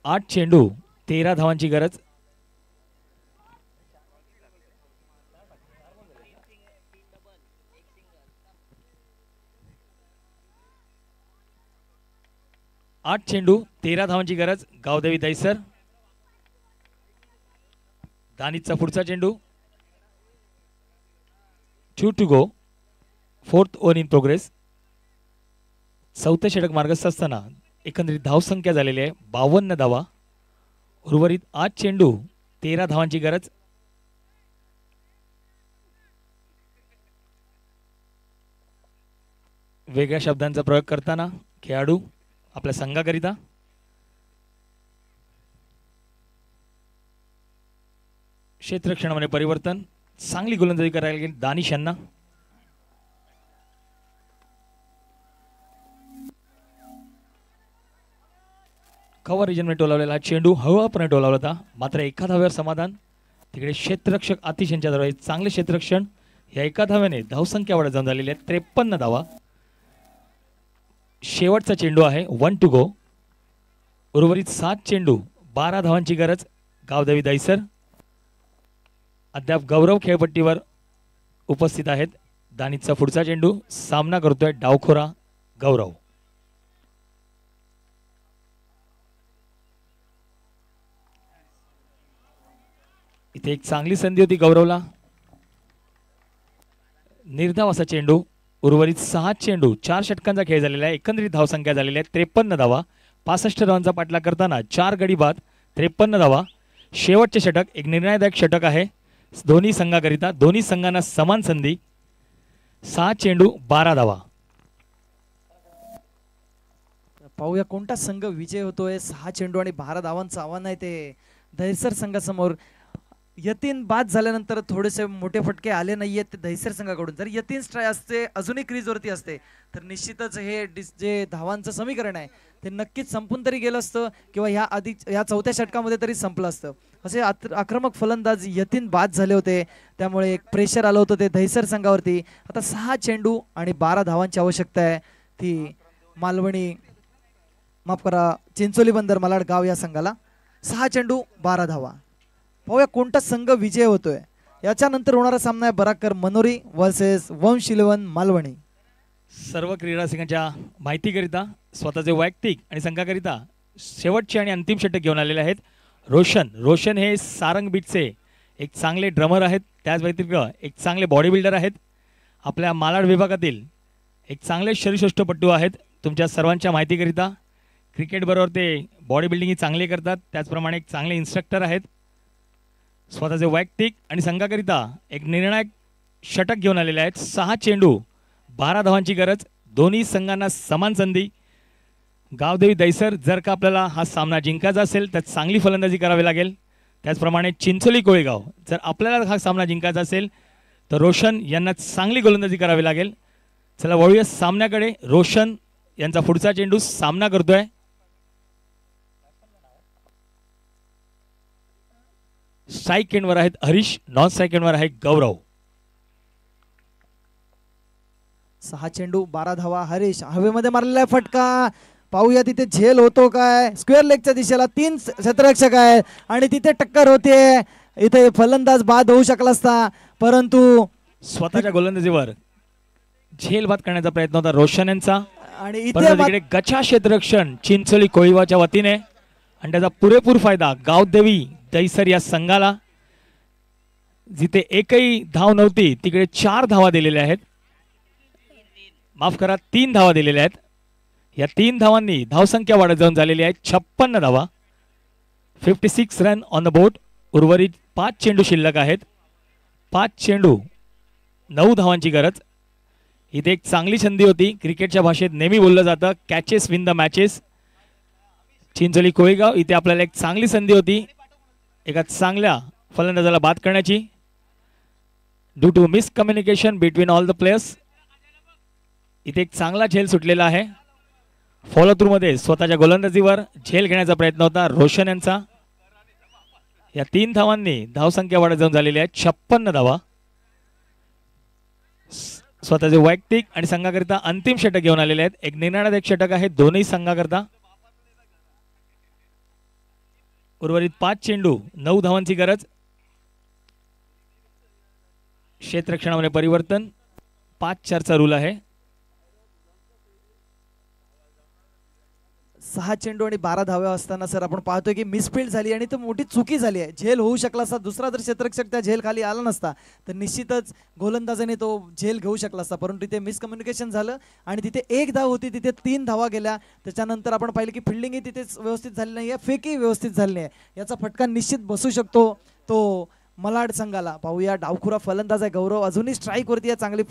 8 चेंडू 13 धावांची गरज. आठ चेंडू 13 धावांची गरज. गावदेवी दैसर. दानिशचा पुढचा चेंडू. 2 to go. 4th over in progress. 4थे षटक मार्गस्थ असताना एकंदरीत धावसंख्या झालेली आहे 52 धावा. उर्वरित 8 चेंडू 13 धावांची गरज. वेगळ्या शब्दांचा प्रयोग करताना खेळाडू आपल्या संघाकरिता क्षेत्ररक्षणामध्ये परिवर्तन. चांगली गोलंदाजी करायला गेली दानिश यांना. कव्हर रिजन मध्ये टोलावलेला चेंडू हळूहळूपणे टोलावला होता मात्र एका धाव्यावर समाधान. तिकडे क्षेत्ररक्षक आतिश यांच्या धावे चांगले क्षेत्ररक्षण. या एका धाव्याने धावसंख्या वाढत जाऊन झालेली आहे 53 धावा. शेवटचा चेंडू आहे 1 टू गो. उर्वरित 7 चेंडू 12 धावांची गरज. गावदेवी दैसर. अद्याप गौरव खेळपट्टीवर उपस्थित आहेत. दानिशचा पुढचा चेंडू सामना करतोय डावखोरा गौरव. इथे एक चांगली संधी होती गौरवला. निर्धाव असा चेंडू. उर्वरित 6 चेंडू 4 षटकांचा खेळ झालेला आहे. एकंदरीत धावसंख्या झालेली आहे 53 धावा. 65 धावांचा पाठलाग करताना 4 गडी बाद 53 धावा. शेवटचे षटक एक निर्णायक षटक आहे दोन्ही संघाकरिता. दोन्ही संघांना समान संधी. 6 चेंडू 12 धावा. पाहूया कोणता संघ विजय होतोय. 6 चेंडू आणि 12 धावांचं आव्हान आहे ते दहिसर संघासमोर. यतीन बाद झाल्यानंतर थोडेसे मोठे फटके आले नाहीयेत ते दहिसर संघाकडून. जर यतीन स्ट्राय असते अजूनही क्रीजवरती असते तर निश्चितच हे जे धावांचं समीकरण आहे ते नक्कीच संपून तरी गेलं असतं किंवा या चौथ्या षटकामध्ये तरी संपलं असतं. असे आक्रमक फलंदाज यतीन बाद झाले होते त्यामुळे एक प्रेशर आलं होतं ते दहिसर संघावरती. आता 6 चेंडू आणि 12 धावांची आवश्यकता आहे ती मालवणी माफ करा चिंचोली बंदर मलाड गाव या संघाला. 6 चेंडू 12 धावा. पाहूया कोणता संघ विजय होतोय. याच्यानंतर होणारा सामना आहे बराकर मनोरी वर्सेस वंश इलेव्हन मालवणी. सर्व क्रीडा संघांच्या माहितीकरिता स्वतःचे वैयक्तिक आणि संघाकरिता शेवटचे आणि अंतिम षटक घेऊन आलेले आहेत रोशन हे सारंग बीटचे एक चांगले ड्रमर आहेत. त्याच व्यतिरिक्त एक चांगले बॉडी बिल्डर आहेत. आपल्या मालाड विभागातील एक चांगले शरीरयष्टीपटू आहेत. तुमच्या सर्वांच्या माहितीकरिता क्रिकेटबरोबर ते बॉडी बिल्डिंग चांगले करतात. त्याचप्रमाणे एक चांगले इन्स्ट्रक्टर आहेत. स्वतःचे वैयक्तिक आणि संघाकरिता एक निर्णायक षटक घेऊन आलेले आहेत. 6 चेंडू 12 धावांची गरज. दोन्ही संघांना समान संधी. गावदेवी दहिसर जर का आपल्याला हा सामना जिंकायचा असेल तर चांगली फलंदाजी करावी लागेल. त्याचप्रमाणे चिंचोली कोळेगाव जर आपल्याला हा सामना जिंकायचा असेल तर रोशन यांना चांगली गोलंदाजी करावी लागेल. चला वळूया सामन्याकडे. रोशन यांचा पुढचा चेंडू सामना करतोय. स्ट्राईक एंडवर आहेत हरीश, नॉन स्ट्राईक एंडवर आहे गौरव. 6 चेंडू 12 धावा. हरीश हवेमध्ये मारलेला फटका. पाहूया तिथे झेल होतो काय. स्क्वेअर लेगच्या दिशेला 3 क्षेत्ररक्षक आहेत आणि तिथे टक्कर होते. इथे फलंदाज बाद होऊ शकला असता परंतु स्वतःच्या गोलंदाजीवर झेल बाद करण्याचा प्रयत्न होता रोशन यांचा. आणि इथे गचा क्षेत्ररक्षण चिंचोली कोळीवाच्या वतीने आणि त्याचा पुरेपूर फायदा गावदेवी दहिसर या संघाला. जिथे एकही धाव नव्हती तिकडे 4 धावा दिलेल्या आहेत. माफ करा 3 धावा दिलेल्या आहेत. या 3 धावांनी धावसंख्या वाढत जाऊन झालेली आहे 56 धावा. 56 रन ऑन द बोर्ड. उर्वरित 5 चेंडू शिल्लक आहेत. 5 चेंडू 9 धावांची गरज. इथे एक चांगली संधी होती. क्रिकेटच्या भाषेत नेहमी बोललं जातं catches win the matches. Chincholi Kolegaon इथे आपल्याला एक चांगली संधी होती एका चांगल्या फलंदाजाला बाद करण्याची. Due to miscommunication between all the players इथे एक चांगला झेल सुटलेला आहे. फॉलो थ्रू मध्ये स्वतःच्या गोलंदाजीवर झेल घेण्याचा प्रयत्न होता रोशन यांचा. या 3 धावांनी धावसंख्या वाढत जाऊन झालेली आहे 56 धावा. स्वतःचे वैयक्तिक आणि संघाकरिता अंतिम षटक घेऊन आलेले आहेत. एक निर्णायक षटक आहे दोन्ही संघाकरिता. उर्वरित 5 चेंडू 9 धावांची गरज. क्षेत्ररक्षणामध्ये परिवर्तन 5-4चा रूल आहे. 6 चेंडू आणि 12 धाव्या असताना सर आपण पाहतोय की मिसफिल्ड झाली आणि तो मोठी चुकी झाली आहे. झेल होऊ शकला असता. दुसरा जर क्षेत्ररक्षक त्या झेल खाली आला नसता तर निश्चितच गोलंदाजाने तो झेल घेऊ शकला असता. परंतु तिथे मिसकम्युनिकेशन झालं आणि तिथे 1 धाव होती तिथे 3 धावा गेल्या. त्याच्यानंतर आपण पाहिलं की फिल्डिंगही तिथे व्यवस्थित झाली नाही आहे. फेकही व्यवस्थित झाली नाही. याचा फटका निश्चित बसू शकतो तो मलाड संघाला. पाहूया डावखुरा फलंदाज आहे गौरव अजूनही स्ट्राईक वरती आहे. चांगली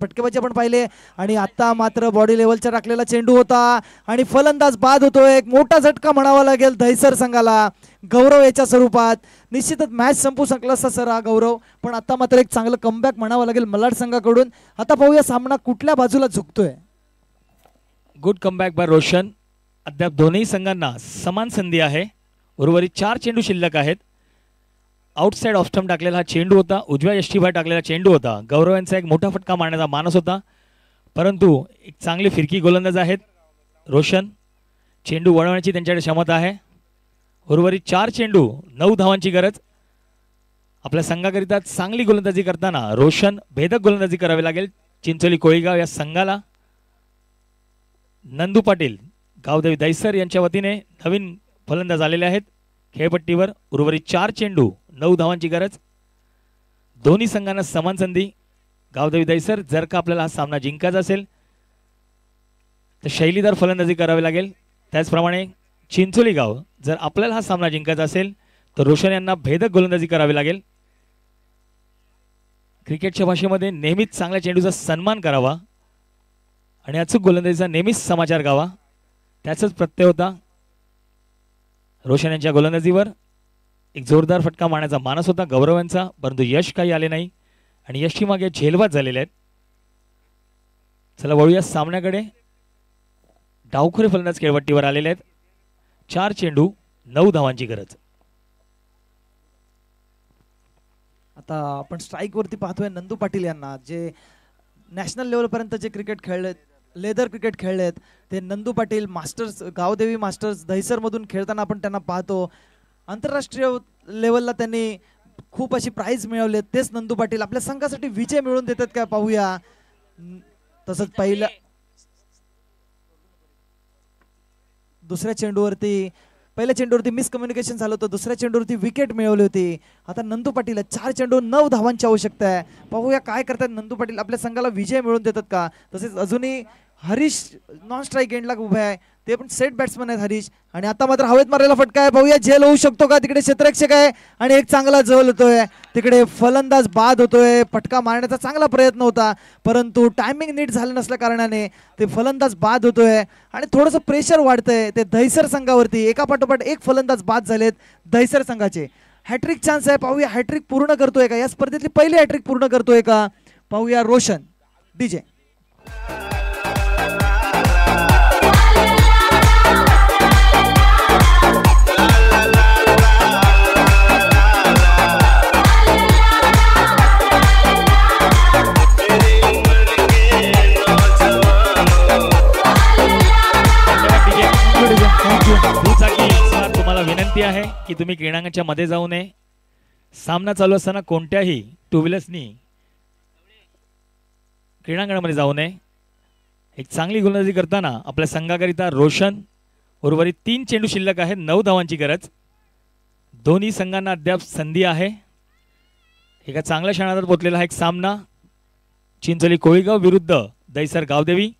फटकेबाजी आपण पाहिले आणि आता मात्र बॉडी लेवलचा टाकलेला चेंडू होता आणि फलंदाज बाद होतोय. एक मोठा झटका म्हणावा लागेल दहिसर संघाला गौरव याच्या स्वरूपात. निश्चितच मॅच संपू शकला असता सर हा गौरव पण आता मात्र एक चांगलं कमबॅक म्हणावं लागेल मलाड संघाकडून. आता पाहूया सामना कुठल्या बाजूला झुकतोय. Good comeback by Roshan. अद्याप दोन्ही संघांना समान संधी आहे. उर्वरित 4 चेंडू शिल्लक आहेत. आउटसाइड ऑफ स्टंप टाकलेला हा चेंडू होता. उजव्या यष्टीबाहेर टाकलेला चेंडू होता. गौरव यांचा एक मोठा फटका मारण्याचा मानस होता परंतु एक चांगली फिरकी गोलंदाज आहेत रोशन. चेंडू वळवण्याची त्यांच्याकडे क्षमता आहे. उर्वरित 4 चेंडू 9 धावांची गरज. आपल्या संघाकरिता चांगली गोलंदाजी करताना रोशन भेदक गोलंदाजी करावी लागेल चिंचोली कोळीगाव या संघाला. नंदू पाटील गावदेवी दहिसर यांच्या वतीने नवीन फलंदाज आलेले आहेत खेळपट्टीवर. उर्वरित 4 चेंडू 9 धावांची गरज. दोन्ही संघांना समान संधी. गावदेवी दहिसर जर का आपल्याला हा सामना जिंकायचा असेल तर शैलीदार फलंदाजी करावी लागेल. त्याचप्रमाणे चिंचोली गाव जर आपल्याला हा सामना जिंकायचा असेल तर रोशन यांना भेदक गोलंदाजी करावी लागेल. क्रिकेटच्या भाषेमध्ये नेहमीच चांगल्या चेंडूचा सन्मान करावा आणि अचूक गोलंदाजीचा नेहमीच समाचार गावा, त्याचाच प्रत्यय होता. रोशन यांच्या गोलंदाजीवर एक जोरदार फटका मारण्याचा मानस होता गौरव यांचा, परंतु यश काही आले नाही आणि यशची मागे झेलबाद झालेले आहेत. चला वळूया सामन्याकडे. डावखुरे फलंदाज खेळपट्टीवर आलेले आहेत. 4 चेंडू 9 धावांची गरज. आता आपण स्ट्राईक वरती पाहतोय नंदू पाटील यांना, जे नॅशनल लेवल पर्यंत जे क्रिकेट खेळलेत, लेदर क्रिकेट खेळलेत, ते नंदू पाटील मास्टर्स, गावदेवी मास्टर्स दहिसर मधून खेळताना आपण त्यांना पाहतो. आंतरराष्ट्रीय लेवलला त्यांनी खूप अशी प्राइज मिळवले. तेच नंदू पाटील आपल्या संघासाठी विजय मिळवून देतात का पाहूया. तसंच दुसऱ्या चेंडूवरती मिसकम्युनिकेशन झालं होतं, दुसऱ्या चेंडूवरती विकेट मिळवली होती. आता नंदू पाटील 4 चेंडू 9 धावांची आवश्यकता आहे. पाहूया काय करतात नंदू पाटील, आपल्या संघाला विजय मिळवून देतात का. तसेच अजूनही हरीश नॉन स्ट्राईक एंडला उभे आहे, ते पण सेट बॅट्समन आहेत हरीश. आणि आता मात्र हवेत मारलेला फटका आहे, पाहूया झेल होऊ शकतो का. तिकडे क्षेत्ररक्षक आहे आणि एक चांगला झेल होतोय, तिकडे फलंदाज बाद होतोय. फटका मारण्याचा चांगला प्रयत्न होता, परंतु टायमिंग नीट झालं नसल्या कारणाने ते फलंदाज बाद होतोय आणि थोडंसं प्रेशर वाढतंय ते दहिसर संघावरती. एकापाठोपाठ एक फलंदाज बाद झालेत दहिसर संघाचे. हॅट्रिक चान्स आहे, पाहूया हॅट्रिक पूर्ण करतोय का, या स्पर्धेतली पहिली हॅट्रिक पूर्ण करतोय का. पाहूया रोशन डीजे. तुम्हाला विनंती आहे की तुम्ही क्रीडांगणाच्या मध्ये जाऊ नये. सामना चालू असताना कोणत्याही टू व्हीलर्सनी क्रीडांगणामध्ये जाऊ नये. एक चांगली गोलंदाजी करताना आपल्या संघाकरिता रोशन, उर्वरित 3 चेंडू शिल्लक आहेत, 9 धावांची गरज. दोन्ही संघांना अद्याप संधी आहे. एका चांगल्या क्षणात पोचलेला हा एक सामना. चिंचोली कोळीगाव विरुद्ध दहिसर गावदेवी.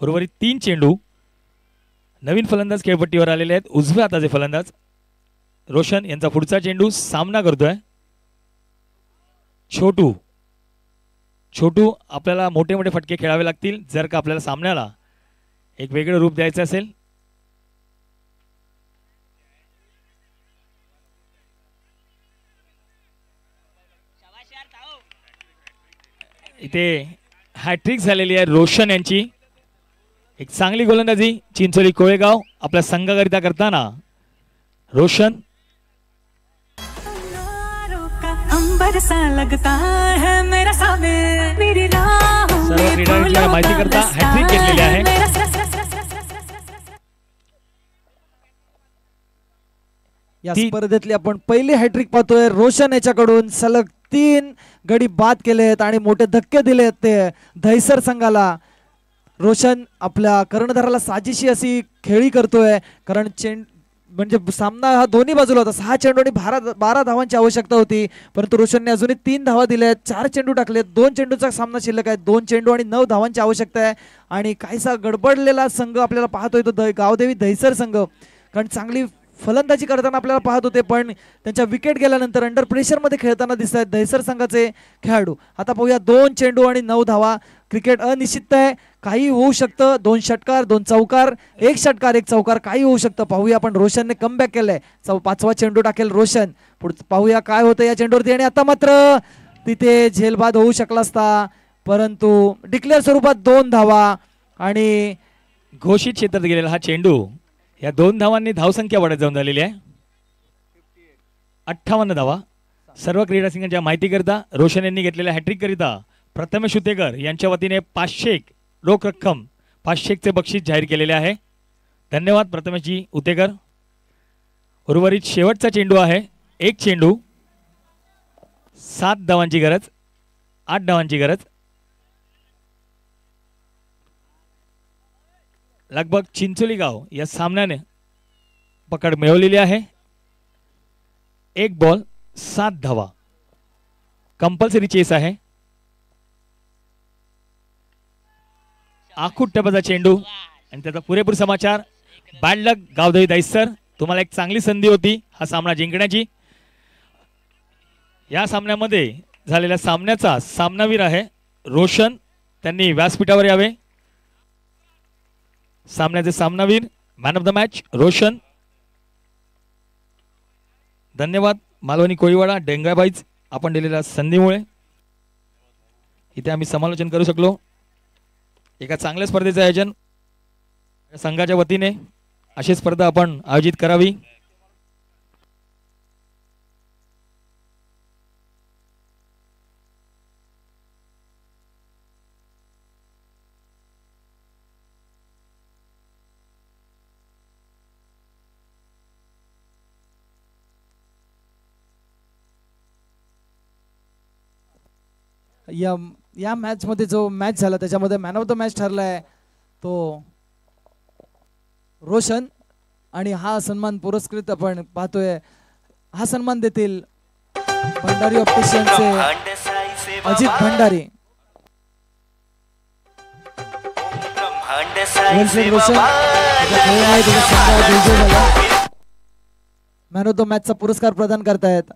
उर्वरित 3 चेंडू. नवीन फलंदाज खेळपट्टीवर आलेले आहेत, उजव्या हाताचे फलंदाज. रोशन यांचा पुढचा चेंडू सामना करतोय. छोटू आपल्याला मोठे मोठे फटके खेळावे लागतील जर का आपल्याला सामन्याला एक वेगळं रूप द्यायचं असेल. इथे हॅट्रिक झालेली आहे रोशन यांची. एक चांगली गोलंदाजी चिंचोली कोळेगाव आपल्या संघाकरिता करताना रोशन. सर्व क्रीडांच्या माहिती करता हॅट्रिक घेतलेली आहे. या स्पर्धेतली आपण पहिली हॅट्रिक पाहतोय रोशन याच्याकडून. सलग 3 गडी बाद केलेत आणि मोठे धक्के दिलेत ते दहिसर संघाला. रोशन आपल्या कर्णधाराला साजिशी अशी खेळी करतोय, कारण म्हणजे सामना हा दोन्ही बाजूला होता. 6 चेंडू आणि 12 धावांची आवश्यकता होती, परंतु रोशनने अजूनही 3 धावा दिल्यात. 4 चेंडू टाकलेत, 2 चेंडूचा सामना शिल्लक आहे. 2 चेंडू आणि 9 धावांची आवश्यकता आहे. आणि काहीसा गडबडलेला संघ आपल्याला पाहतोय तो गावदेवी दहिसर संघ, कारण चांगली फलंदाजी करताना आपल्याला पाहत होते, पण त्यांच्या विकेट गेल्यानंतर अंडर प्रेशरमध्ये खेळताना दिसत आहेत दहिसर संघाचे खेळाडू. आता पाहूया 2 चेंडू आणि 9 धावा. क्रिकेट अनिश्चित आहे, काही होऊ शकतं. 2 षटकार 2 चौकार, 1 षटकार 1 चौकार, काही होऊ शकतं. पाहूया आपण रोशनने कमबॅक केलंय. 5वा चेंडू टाकेल रोशन. पुढे पाहूया काय होतं या चेंडूवरती. आणि आता मात्र तिथे झेलबाद होऊ शकला असता, परंतु डिक्लेअर स्वरूपात 2 धावा. आणि घोषित क्षेत्रात गेलेला हा चेंडू, या 2 धावांनी धावसंख्या वाढत जाऊन झालेली आहे. 58 धावा. सर्व क्रीडा संघांच्या माहिती करता रोशन यांनी घेतलेल्या हॅट्रिक करिता प्रथमेश उतेकर यांच्या वतीने 500 रोख रक्कम 500चे बक्षीस जाहीर केलेले आहे. धन्यवाद प्रथमेशजी उतेकर. उर्वरित शेवटचा चेंडू आहे. 1 चेंडू 7 धावांची गरज, 8 धावांची गरज. लगभग चिंचोली गाव या सामन्याने पकड मिळवलेली आहे. 1 बॉल 7 धावा. कंपल्सरी चेस आहे. आखूट टप्प्याचा चेंडू आणि त्याचा पुरेपूर समाचार. बॅड लक गावदेवी दहिसर, तुम्हाला एक चांगली संधी होती हा सामना जिंकण्याची. या सामन्यामध्ये झालेल्या सामन्याचा सामनावीर आहे रोशन. त्यांनी व्यासपीठावर यावे. सामन्याचे सामनावीर man of the match Roshan. धन्यवाद मालवणी कोळीवाडा डेंगाबाईज आपण दिलेल्या संधीमुळे इथे आम्ही समालोचन करू शकलो. एका चांगल्या स्पर्धेचं आयोजन संघाच्या वतीने अशी स्पर्धा आपण आयोजित करावी. या मॅच मध्ये जो मॅच झाला त्याच्यामध्ये मॅन ऑफ द मॅच ठरलाय तो रोशन. आणि हा सन्मान पुरस्कृत आपण पाहतोय. हा सन्मान देतील भंडारी ऑप्टिशियनचे Ajit Bhandari. Roshan man of the मॅचचा पुरस्कार प्रदान करतायत.